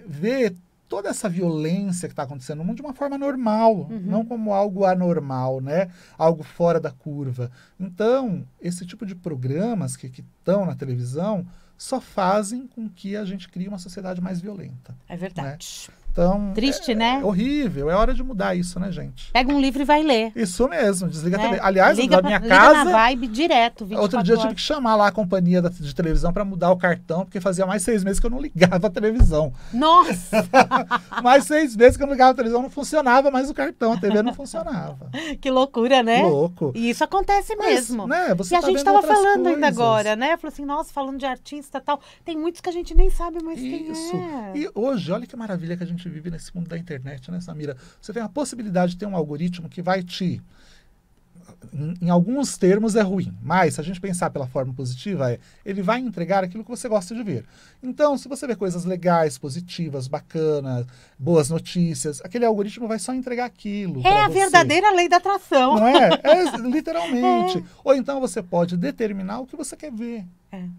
ver toda essa violência que está acontecendo no mundo de uma forma normal, não como algo anormal, né? Algo fora da curva. Então, esse tipo de programas que estão na televisão só fazem com que a gente crie uma sociedade mais violenta. É verdade. Né? Então, triste, né? É horrível. É hora de mudar isso, né, gente? Pega um livro e vai ler. Isso mesmo. Desliga a TV. Aliás, na minha liga casa... na vibe direto, 24 Outro dia eu tive horas. que chamar lá a companhia de televisão para mudar o cartão, porque fazia mais 6 meses que eu não ligava a televisão. Nossa! Mais 6 meses que eu não ligava a televisão, não funcionava mais o cartão. A TV não funcionava. Que loucura, né? Louco. E isso acontece mesmo. Né, você e a tá gente vendo estava outras falando ainda coisas. agora, né? Falou assim, nossa, falando de artista e tal. Tem muitos que a gente nem sabe mais quem Isso. é. E hoje, olha que maravilha que a gente vive nesse mundo da internet, né, Samira? Você tem a possibilidade de ter um algoritmo que vai te... Em alguns termos é ruim, mas se a gente pensar pela forma positiva, ele vai entregar aquilo que você gosta de ver. Então, se você vê coisas legais, positivas, bacanas, boas notícias, aquele algoritmo vai só entregar aquilo. É a verdadeira lei da atração. Não é? Literalmente. Ou então você pode determinar o que você quer ver.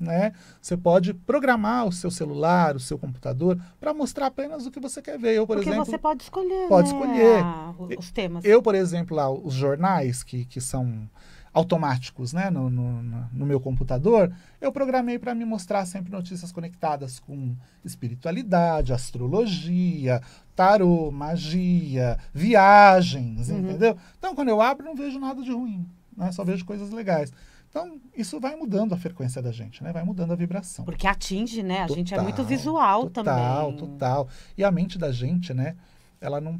Né? Você pode programar o seu celular, o seu computador, para mostrar apenas o que você quer ver. Eu, por Porque exemplo, você pode escolher, pode né? escolher. Os temas. Eu, por exemplo, lá, os jornais que são automáticos, né, no meu computador, eu programei para me mostrar sempre notícias conectadas com espiritualidade, astrologia, tarô, magia, viagens, entendeu? Então, quando eu abro, não vejo nada de ruim, né? Só vejo coisas legais. Então, isso vai mudando a frequência da gente, né? Vai mudando a vibração. Porque atinge, né? A gente é Total, muito visual também. Total. E a mente da gente, né? Ela não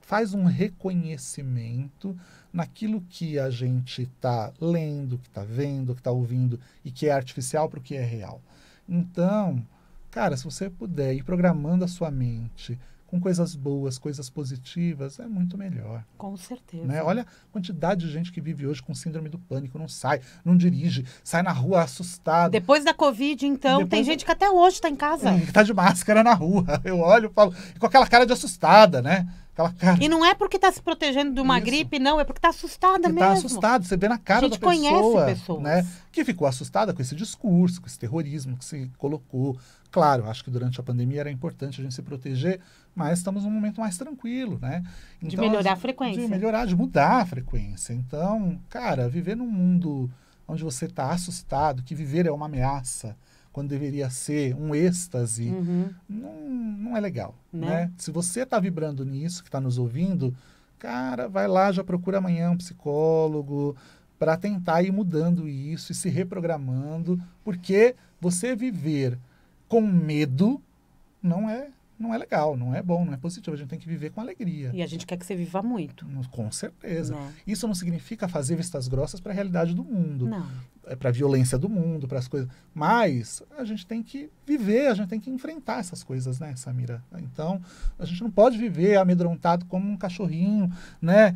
faz um reconhecimento naquilo que a gente está lendo, que está vendo, que está ouvindo e que é artificial para o que é real. Então, cara, se você puder ir programando a sua mente com coisas boas, coisas positivas, é muito melhor. Com certeza. Né? Olha a quantidade de gente que vive hoje com síndrome do pânico, não sai, não dirige, sai na rua assustado. Depois da Covid, então, tem gente que até hoje está em casa. Está de máscara na rua. Eu olho e falo, com aquela cara de assustada, né? Aquela cara... E não é porque está se protegendo de uma gripe, não, é porque está assustada mesmo. Está assustado, você vê na cara da pessoa. A gente conhece pessoas. Né? Que ficou assustada com esse discurso, com esse terrorismo que se colocou. Claro, acho que durante a pandemia era importante a gente se proteger, mas estamos num momento mais tranquilo, né? Então, de melhorar a frequência. De mudar a frequência. Então, cara, viver num mundo onde você está assustado, que viver é uma ameaça, quando deveria ser um êxtase, não é legal, né? Se você está vibrando nisso, que está nos ouvindo, cara, vai lá, já procura amanhã um psicólogo para tentar ir mudando isso e se reprogramando, porque você viver com medo não é legal, não é bom, não é positivo. A gente tem que viver com alegria. E a gente quer que você viva muito. Com certeza. Não. Isso não significa fazer vistas grossas para a realidade do mundo. Não. Para a violência do mundo, para as coisas. Mas a gente tem que viver, a gente tem que enfrentar essas coisas, né, Samira? Então, a gente não pode viver amedrontado como um cachorrinho, né?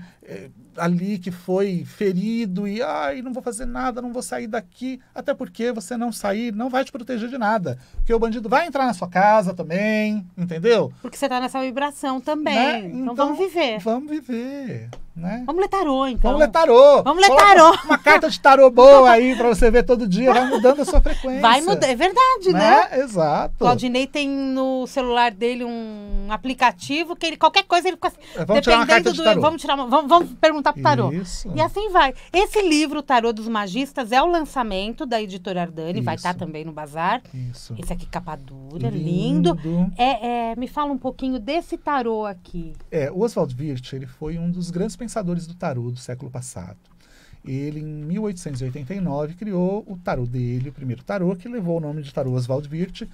Ali que foi ferido e, não vou fazer nada, não vou sair daqui. Até porque você não sair não vai te proteger de nada. Porque o bandido vai entrar na sua casa também, entendeu? Porque você está nessa vibração também. Né? Então vamos viver. Vamos viver. Né? Vamos ler tarô, então. Vamos ler tarô. Vamos ler tarô. Uma carta de tarô boa aí para você ver todo dia, vai mudando a sua frequência. Vai mudar, é verdade, né? Exato. Claudinei tem no celular dele um aplicativo que ele, qualquer coisa ele fica... Vamos tirar uma carta de tarô. Vamos perguntar pro tarô. Isso. E assim vai. Esse livro, Tarô dos Magistas, é o lançamento da editora Ardani, vai estar também no bazar. Isso. Esse aqui, capa dura, lindo. Me fala um pouquinho desse tarô aqui. O Oswald Wirth, ele foi um dos grandes pensadores do tarô do século passado. Ele, em 1889, criou o tarô dele, o primeiro tarô, que levou o nome de tarô Oswald Wirth,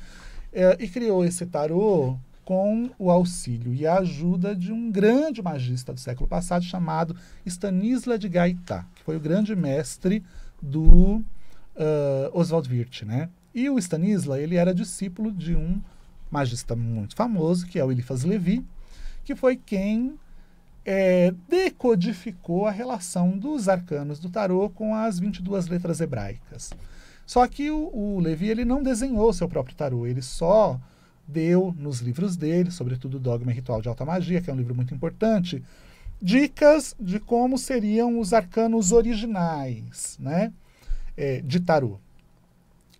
e criou esse tarô com o auxílio e a ajuda de um grande magista do século passado chamado Stanislas de Gaeta, que foi o grande mestre do Oswald Wirth, né? E o Stanislas, ele era discípulo de um magista muito famoso, que é o Eliphas Levi, que foi quem decodificou a relação dos arcanos do tarô com as 22 letras hebraicas. Só que o Levi, ele não desenhou seu próprio tarô, ele só deu nos livros dele, sobretudo Dogma e Ritual de Alta Magia, que é um livro muito importante, dicas de como seriam os arcanos originais, né, de tarô.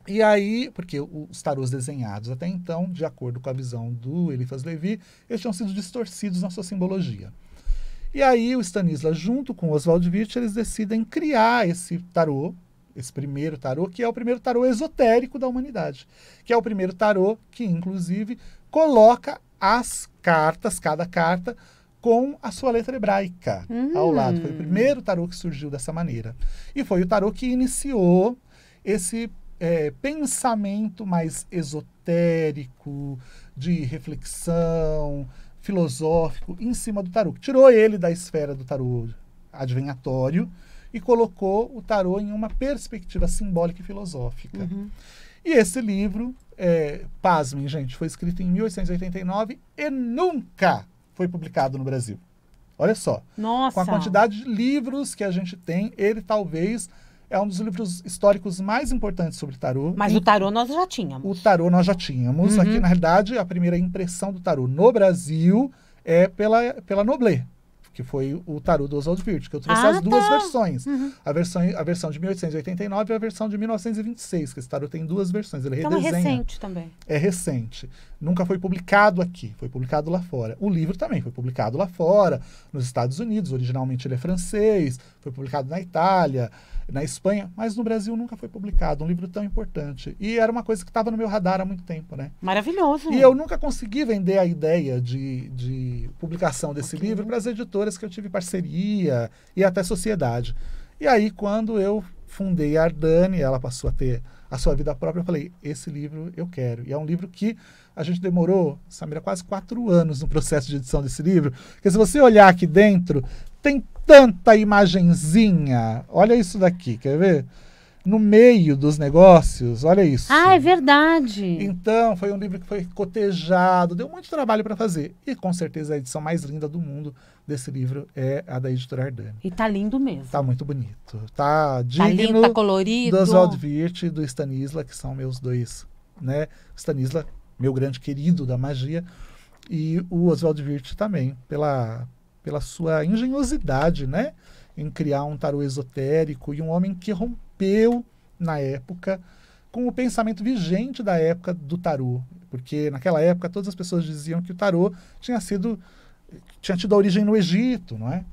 E aí, porque os tarôs desenhados até então, de acordo com a visão do Eliphas Levi, eles tinham sido distorcidos na sua simbologia. E aí o Stanislas, junto com o Oswald Wirth, eles decidem criar esse tarô, esse primeiro tarô, que é o primeiro tarô esotérico da humanidade. Que é o primeiro tarô que, inclusive, coloca as cartas, cada carta, com a sua letra hebraica ao lado. Foi o primeiro tarô que surgiu dessa maneira. E foi o tarô que iniciou esse pensamento mais esotérico, de reflexão, filosófico, em cima do tarô. Tirou ele da esfera do tarô adivinhatório e colocou o tarô em uma perspectiva simbólica e filosófica. E esse livro, pasmem, gente, foi escrito em 1889 e nunca foi publicado no Brasil. Olha só. Nossa. Com a quantidade de livros que a gente tem, ele talvez é um dos livros históricos mais importantes sobre tarô. Mas o tarô nós já tínhamos. O tarô nós já tínhamos. Aqui, na realidade, a primeira impressão do tarô no Brasil é pela Noblet, que foi o tarô do Oswald Wirth, que eu trouxe as duas versões. A versão de 1889 e a versão de 1926, que esse tarô tem duas versões. Ele redesenha. Então é recente também. É recente. Nunca foi publicado aqui, foi publicado lá fora. O livro também foi publicado lá fora, nos Estados Unidos. Originalmente ele é francês, foi publicado na Itália, na Espanha, mas no Brasil nunca foi publicado um livro tão importante. E era uma coisa que estava no meu radar há muito tempo, né? Maravilhoso. E eu nunca consegui vender a ideia de publicação desse livro para as editoras que eu tive parceria e até sociedade. E aí, quando eu fundei a Ardani, ela passou a ter a sua vida própria, eu falei, esse livro eu quero. E é um livro que a gente demorou, Samira, quase 4 anos no processo de edição desse livro, porque se você olhar aqui dentro, tem tanta imagenzinha. Olha isso daqui, quer ver? No meio dos negócios, olha isso. Ah, é verdade. Então, foi um livro que foi cotejado, deu muito trabalho para fazer. E com certeza a edição mais linda do mundo desse livro é a da editora Ardani. E tá lindo mesmo. Tá muito bonito. Tá digno, tá lindo, tá colorido. Do Oswald Wirth e do Stanislas, que são meus dois, né? Stanislas, meu grande querido da magia, e o Oswald Wirth também, pela sua engenhosidade, né? Em criar um tarô esotérico, e um homem que rompeu na época com o pensamento vigente da época do tarô, porque naquela época todas as pessoas diziam que o tarô tinha tido a origem no Egito, não é?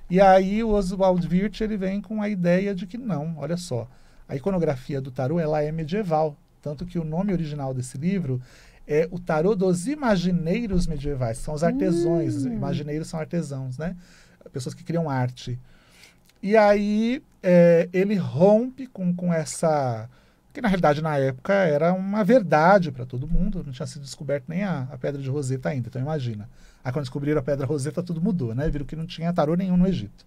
E aí o Oswald Wirth, ele vem com a ideia de que não, olha só, a iconografia do tarô ela é medieval, tanto que o nome original desse livro é o tarô dos imagineiros medievais, são os artesãos, imagineiros são artesãos, né? Pessoas que criam arte. E aí ele rompe com essa... que na realidade na época era uma verdade para todo mundo, não tinha sido descoberto nem a Pedra de Roseta ainda, então imagina. Aí quando descobriram a Pedra Roseta tudo mudou, né? Viram que não tinha tarô nenhum no Egito.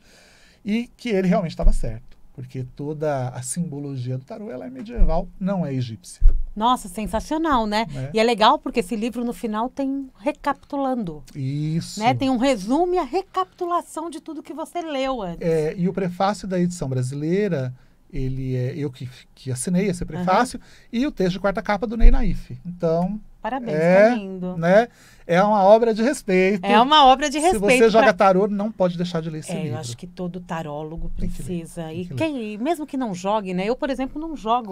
E que ele realmente estava certo, porque toda a simbologia do tarô ela é medieval, não é egípcia. Nossa, sensacional, né? E é legal porque esse livro no final tem recapitulando. Isso. Né? Tem um resumo e a recapitulação de tudo que você leu antes. E o prefácio da edição brasileira, ele é eu que assinei esse prefácio, e o texto de quarta capa do Ney Naif. Então, parabéns, tá lindo. Né? É uma obra de respeito. É uma obra de respeito. Se você joga tarô, não pode deixar de ler esse livro. Eu acho que todo tarólogo precisa. Mesmo que não jogue, né? Eu, por exemplo, não jogo.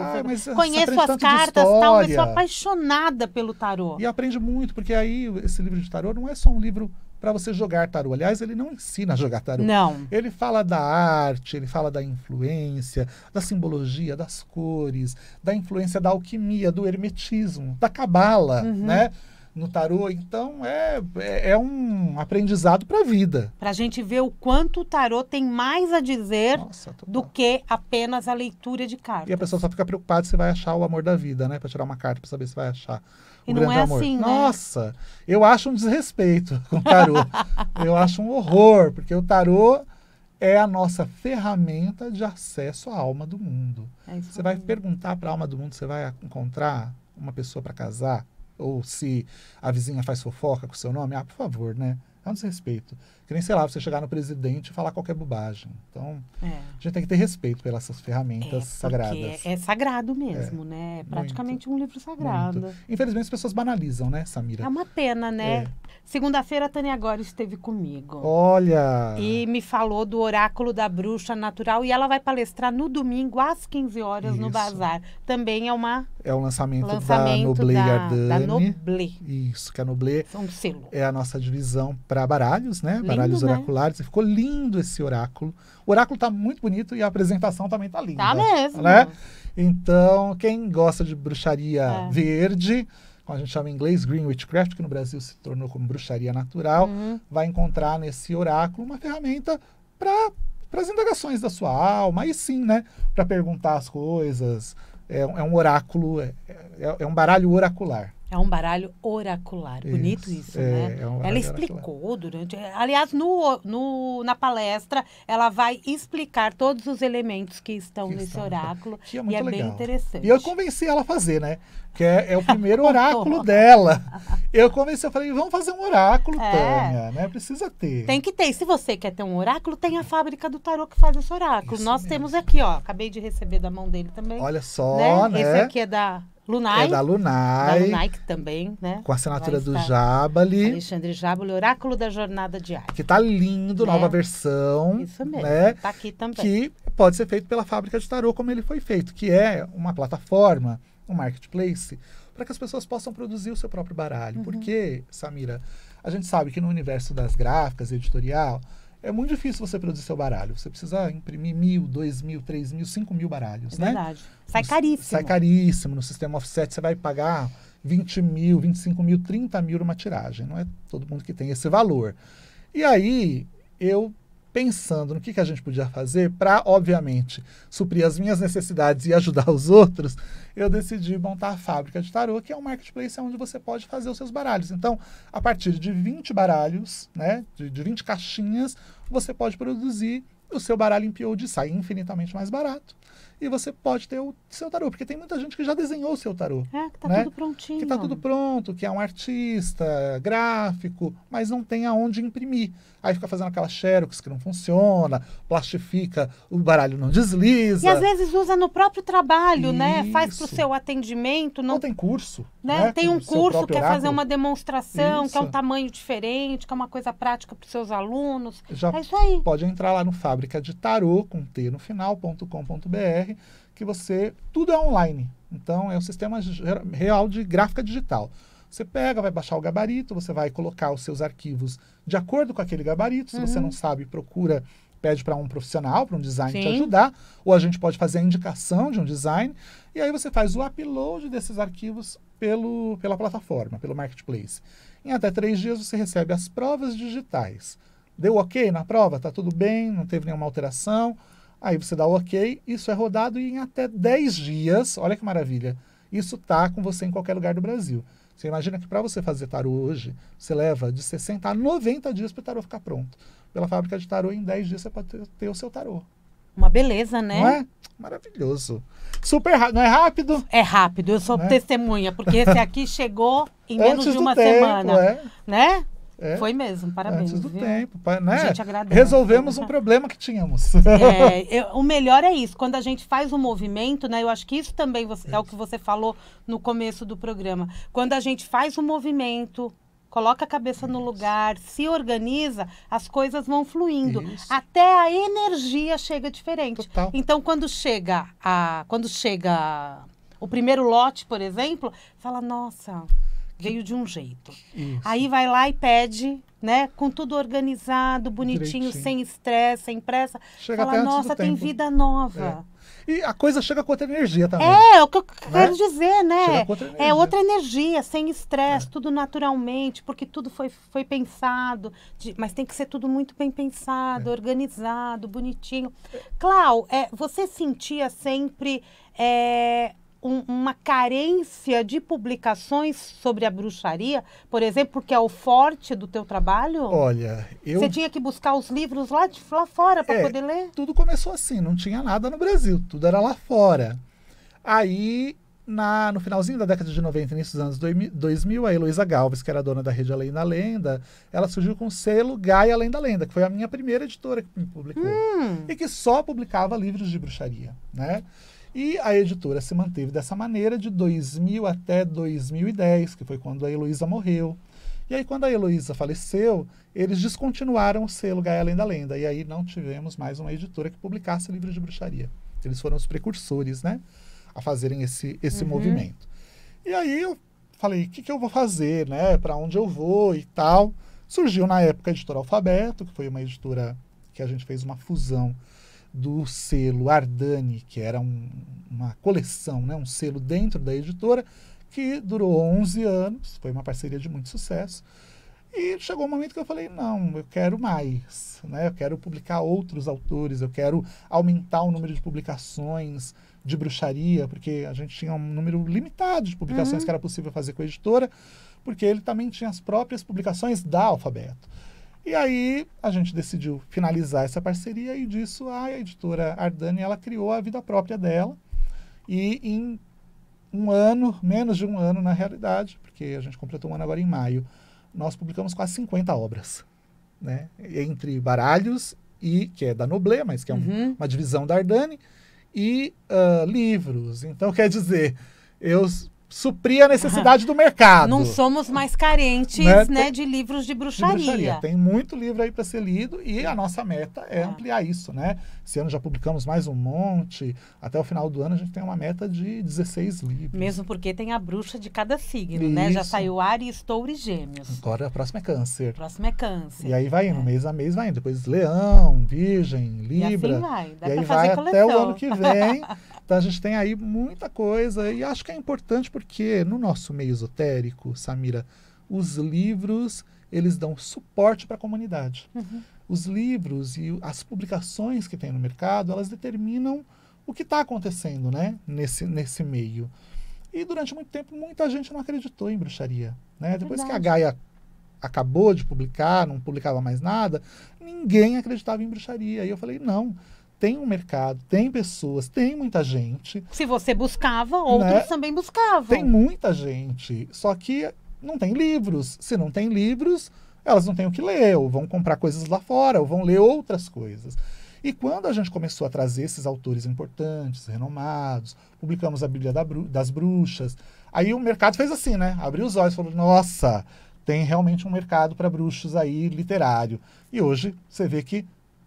Conheço as cartas, tal, mas sou apaixonada pelo tarô. E aprende muito, porque aí esse livro de tarô não é só um livro para você jogar tarô. Aliás, ele não ensina a jogar tarô. Não. Ele fala da arte, ele fala da influência, da simbologia, das cores, da influência da alquimia, do hermetismo, da cabala, né? No tarô. Então, é um aprendizado para a vida. Para a gente ver o quanto o tarô tem mais a dizer do que apenas a leitura de cartas. E a pessoa só fica preocupada se vai achar o amor da vida, né? Para tirar uma carta para saber se vai achar o grande amor. Assim, Nossa, né? Eu acho um desrespeito com o tarô. Eu acho um horror, porque o tarô é a nossa ferramenta de acesso à alma do mundo. Você vai perguntar para a alma do mundo, você vai encontrar uma pessoa para casar? Ou se a vizinha faz fofoca com o seu nome, por favor, né? É um desrespeito. Que nem, sei lá, você chegar no presidente e falar qualquer bobagem. Então, a gente tem que ter respeito pelas ferramentas sagradas. É sagrado mesmo, né? É praticamente um livro sagrado. Muito. Infelizmente, as pessoas banalizam, né, Samira? É uma pena, né? Segunda-feira, a Tânia Agora esteve comigo. Olha! E me falou do Oráculo da Bruxa Natural. E ela vai palestrar no domingo, às 15 horas, no Bazar. Também é uma... É o lançamento da Noblé Gardani. Da Noblé. Isso, que a Noblé um selo. É a nossa divisão para baralhos, né? Lindo, baralhos né? oraculares. E ficou lindo esse oráculo. O oráculo tá muito bonito e a apresentação também tá linda. Tá mesmo. Né? Então, quem gosta de bruxaria verde, como a gente chama em inglês, Green Witchcraft, que no Brasil se tornou como bruxaria natural, vai encontrar nesse oráculo uma ferramenta para as indagações da sua alma. Aí sim, né? Para perguntar as coisas. É um oráculo, é um baralho oracular. É um baralho oracular. Bonito isso, né? Ela explicou durante... Aliás, na palestra, ela vai explicar todos os elementos que estão nesse oráculo. Que é muito legal. Bem interessante. E eu convenci ela a fazer, né? Que é o primeiro oráculo dela. Eu convenci, eu falei, vamos fazer um oráculo, Tânia, né? Precisa ter. Tem que ter. E se você quer ter um oráculo, tem a fábrica do tarô que faz esse oráculo. Isso Nós mesmo. Temos aqui, ó. Acabei de receber da mão dele também. Olha só, né? Esse aqui é da Lunai. É da Lunai. Da Lunai, que também, né? Com a assinatura do Jabali. Alexandre Jabali, Oráculo da Jornada Diária. Que tá lindo, nova versão. Isso mesmo, né? Tá aqui também. Que pode ser feito pela fábrica de tarô, como ele foi feito. Que é uma plataforma, um marketplace, para que as pessoas possam produzir o seu próprio baralho. Porque, Samira, a gente sabe que no universo das gráficas, editorial, é muito difícil você produzir seu baralho. Você precisa imprimir 1.000, 2.000, 3.000, 5.000 baralhos, né? Verdade. Sai caríssimo. Sai caríssimo. No sistema offset você vai pagar 20.000, 25.000, 30.000 numa tiragem. Não é todo mundo que tem esse valor. E aí, eu pensando no que a gente podia fazer para, obviamente, suprir as minhas necessidades e ajudar os outros, eu decidi montar a fábrica de tarô, que é um marketplace onde você pode fazer os seus baralhos. Então, a partir de 20 baralhos, né, de 20 caixinhas, você pode produzir o seu baralho em POD, sai infinitamente mais barato. E você pode ter o seu tarô, porque tem muita gente que já desenhou o seu tarô. Que tá né? tudo prontinho. Que tá tudo pronto, que é um artista, gráfico, mas não tem aonde imprimir. Aí fica fazendo aquela xerox que não funciona, plastifica, o baralho não desliza. E às vezes usa no próprio trabalho, né? Faz pro seu atendimento. Não tem curso. Né? Tem um curso, quer fazer uma demonstração, isso. Quer um tamanho diferente, quer uma coisa prática para os seus alunos. Já é isso aí. Pode entrar lá no Fábrica de Tarô, com T no final.com.br, que tudo é online. Então, é um sistema real de gráfica digital. Você pega, vai baixar o gabarito, você vai colocar os seus arquivos de acordo com aquele gabarito. Se você não sabe, pede para um profissional, para um design te ajudar. Ou a gente pode fazer a indicação de um design. E aí você faz o upload desses arquivos pela plataforma, pelo marketplace. Em até 3 dias você recebe as provas digitais. Deu ok na prova? Tá tudo bem? Não teve nenhuma alteração? Aí você dá o ok, isso é rodado e em até 10 dias, olha que maravilha, isso tá com você em qualquer lugar do Brasil. Você imagina que para você fazer tarô hoje, você leva de 60 a 90 dias para o tarô ficar pronto. Pela fábrica de tarô, em 10 dias você pode ter o seu tarô. Uma beleza, né? Não é? Maravilhoso. Super rápido. Não é rápido? É rápido, eu sou testemunha, porque esse aqui chegou em menos de uma semana. Né? Foi mesmo, parabéns. Antes do tempo, né? A gente agradece. Resolvemos um problema que tínhamos. O melhor é isso, quando a gente faz um movimento, né? Eu acho que isso também é o que você falou no começo do programa. Quando a gente faz um movimento, coloca a cabeça no lugar, se organiza, as coisas vão fluindo. Isso. Até a energia chega diferente. Total. Então, quando chega o primeiro lote, por exemplo, fala, nossa, veio de um jeito. Isso. Aí vai lá e pede, né? Com tudo organizado, bonitinho, sem estresse, sem pressa. Chega fala, nossa, tem vida nova. E a coisa chega com outra energia também. É o que eu quero dizer, né? Chega com outra energia. É outra energia, sem estresse, tudo naturalmente, porque tudo foi pensado. Mas tem que ser tudo muito bem pensado, organizado, bonitinho. Clau, você sentia sempre uma carência de publicações sobre a bruxaria, por exemplo, porque é o forte do teu trabalho? Olha, Você tinha que buscar os livros lá fora para poder ler? Tudo começou assim, não tinha nada no Brasil, tudo era lá fora. Aí no finalzinho da década de 90, início dos anos 2000, a Heloísa Galves, que era dona da rede Além da Lenda, ela surgiu com o selo Gaia Além da Lenda, que foi a minha primeira editora que me publicou. E que só publicava livros de bruxaria, né? E a editora se manteve dessa maneira de 2000 até 2010, que foi quando a Heloísa morreu. E aí, quando a Heloísa faleceu, eles descontinuaram o selo Gaia Além da Lenda. E aí não tivemos mais uma editora que publicasse livros de bruxaria. Eles foram os precursores, né, a fazerem esse movimento. E aí eu falei, o que eu vou fazer, né, para onde eu vou e tal. Surgiu na época a Editora Alfabeto, que foi uma editora que a gente fez uma fusão do selo Ardani, que era uma coleção, né, um selo dentro da editora, que durou 11 anos, foi uma parceria de muito sucesso. E chegou um momento que eu falei, não, eu quero mais, né? Eu quero publicar outros autores, eu quero aumentar o número de publicações de bruxaria, porque a gente tinha um número limitado de publicações que era possível fazer com a editora, porque ele também tinha as próprias publicações da Alfabeto. E aí a gente decidiu finalizar essa parceria e disso a editora Ardani, ela criou a vida própria dela. E em um ano, menos de um ano na realidade, porque a gente completou um ano agora em maio, nós publicamos quase 50 obras, né? Entre baralhos, que é da Noblê, mas que é uma divisão da Ardani, e livros. Então, quer dizer, eu suprir a necessidade do mercado. Não somos mais carentes, né, de livros de bruxaria. Tem muito livro aí para ser lido e a nossa meta é ampliar isso, né? Esse ano já publicamos mais um monte. Até o final do ano a gente tem uma meta de 16 livros. Mesmo porque tem a bruxa de cada signo, né? Já saiu Áries, Touro e Gêmeos. Agora a próxima é Câncer. E aí vai indo, mês a mês vai indo. Depois Leão, Virgem, Libra. E assim vai. E aí vai até o ano que vem. Então a gente tem aí muita coisa e acho que é importante porque no nosso meio esotérico, Samira, os livros, eles dão suporte para a comunidade. Os livros e as publicações que tem no mercado, elas determinam o que está acontecendo, né, nesse meio. E durante muito tempo, muita gente não acreditou em bruxaria, né? Depois que a Gaia acabou de publicar, não publicava mais nada, ninguém acreditava em bruxaria. E eu falei, não, tem um mercado, tem pessoas, tem muita gente. Se você buscava, outros também buscavam. Tem muita gente, só que não tem livros. Se não tem livros, elas não têm o que ler, ou vão comprar coisas lá fora, ou vão ler outras coisas. E quando a gente começou a trazer esses autores importantes, renomados, publicamos a Bíblia das Bruxas, aí o mercado fez assim, né? Abriu os olhos e falou, nossa, tem realmente um mercado para bruxos aí, literário. E hoje você vê que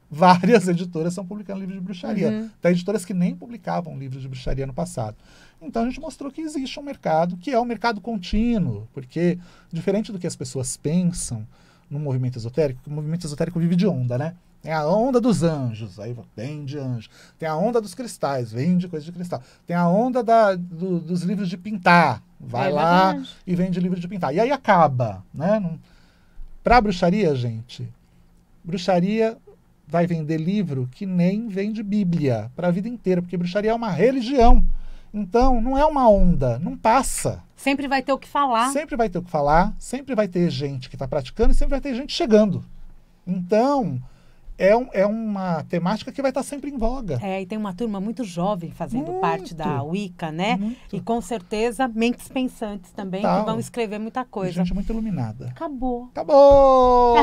várias editoras estão publicando livros de bruxaria. Tem editoras que nem publicavam livros de bruxaria no passado. Então a gente mostrou que existe um mercado, que é um mercado contínuo, porque diferente do que as pessoas pensam no movimento esotérico, o movimento esotérico vive de onda, né? Tem a onda dos anjos, aí vem de anjo. Tem a onda dos cristais, vem de coisa de cristal. Tem a onda dos livros de pintar, vai lá e vende livro de pintar. E aí acaba, né? Para bruxaria, gente, bruxaria vai vender livro que nem vende Bíblia para a vida inteira, porque bruxaria é uma religião. Então, não é uma onda, não passa. Sempre vai ter o que falar. Sempre vai ter o que falar, sempre vai ter gente que está praticando e sempre vai ter gente chegando. Então, é uma temática que vai estar sempre em voga. E tem uma turma muito jovem fazendo parte da Wicca, né? Muito. E com certeza mentes pensantes também, que vão escrever muita coisa. Gente muito iluminada. Acabou. Acabou o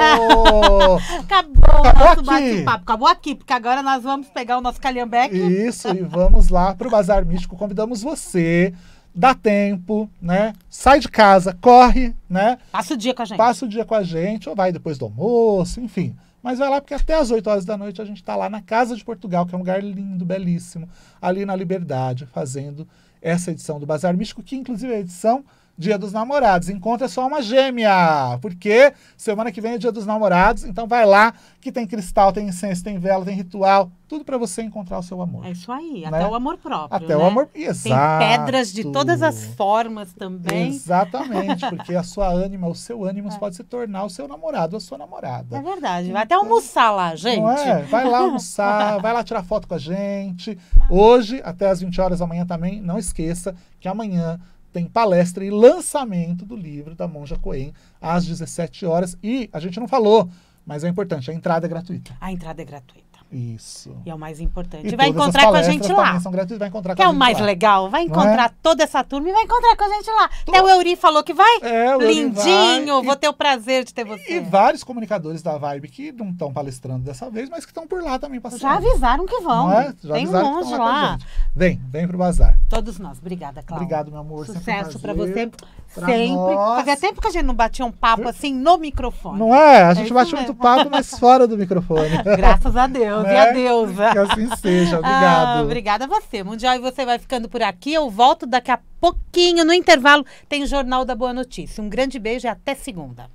nosso bate-papo. Acabou aqui, porque agora nós vamos pegar o nosso calhambeque. Isso, e vamos lá para o Bazar Místico. Convidamos você. Dá tempo, né? Sai de casa, corre, né? Passa o dia com a gente. Passa o dia com a gente, ou vai depois do almoço, enfim. Mas vai lá, porque até às 8 horas da noite a gente está lá na Casa de Portugal, que é um lugar lindo, belíssimo, ali na Liberdade, fazendo essa edição do Bazar Místico, que inclusive é a edição Dia dos Namorados. Encontra sua alma gêmea, porque semana que vem é Dia dos Namorados, então vai lá, que tem cristal, tem incenso, tem vela, tem ritual, tudo para você encontrar o seu amor. É isso aí, né? Até o amor próprio, Até o amor, exato. Tem pedras de todas as formas também. Exatamente, porque a sua ânima, o seu ânimo pode se tornar o seu namorado, a sua namorada. É verdade, vai até almoçar lá, gente. Não é? Vai lá almoçar, vai lá tirar foto com a gente. Hoje, até às 20 horas da manhã também, não esqueça que amanhã tem palestra e lançamento do livro da Monja Coen às 17 horas. E a gente não falou, mas é importante, a entrada é gratuita. A entrada é gratuita. Isso. E é o mais importante. E vai encontrar com a gente lá. São gratuitas, vai encontrar que é o mais legal. Vai encontrar toda essa turma e vai encontrar com a gente lá. Até o Euri falou que vai. O Lindinho, vai. Vou ter o prazer de ter você. E vários comunicadores da Vibe que não estão palestrando dessa vez, mas que estão por lá também passando. Já avisaram que vão. Já tem um monte lá. Vem pro bazar. Todos nós. Obrigada, Cláudia. Obrigado, meu amor. Sucesso pra você. Sempre. Fazia tempo que a gente não batia um papo assim no microfone. Não é? A gente bate muito papo, mas fora do microfone. Graças a Deus. E a deusa. Que assim seja. Obrigado. Obrigada a você. Mundial, e você vai ficando por aqui. Eu volto daqui a pouquinho. No intervalo tem o Jornal da Boa Notícia. Um grande beijo e até segunda.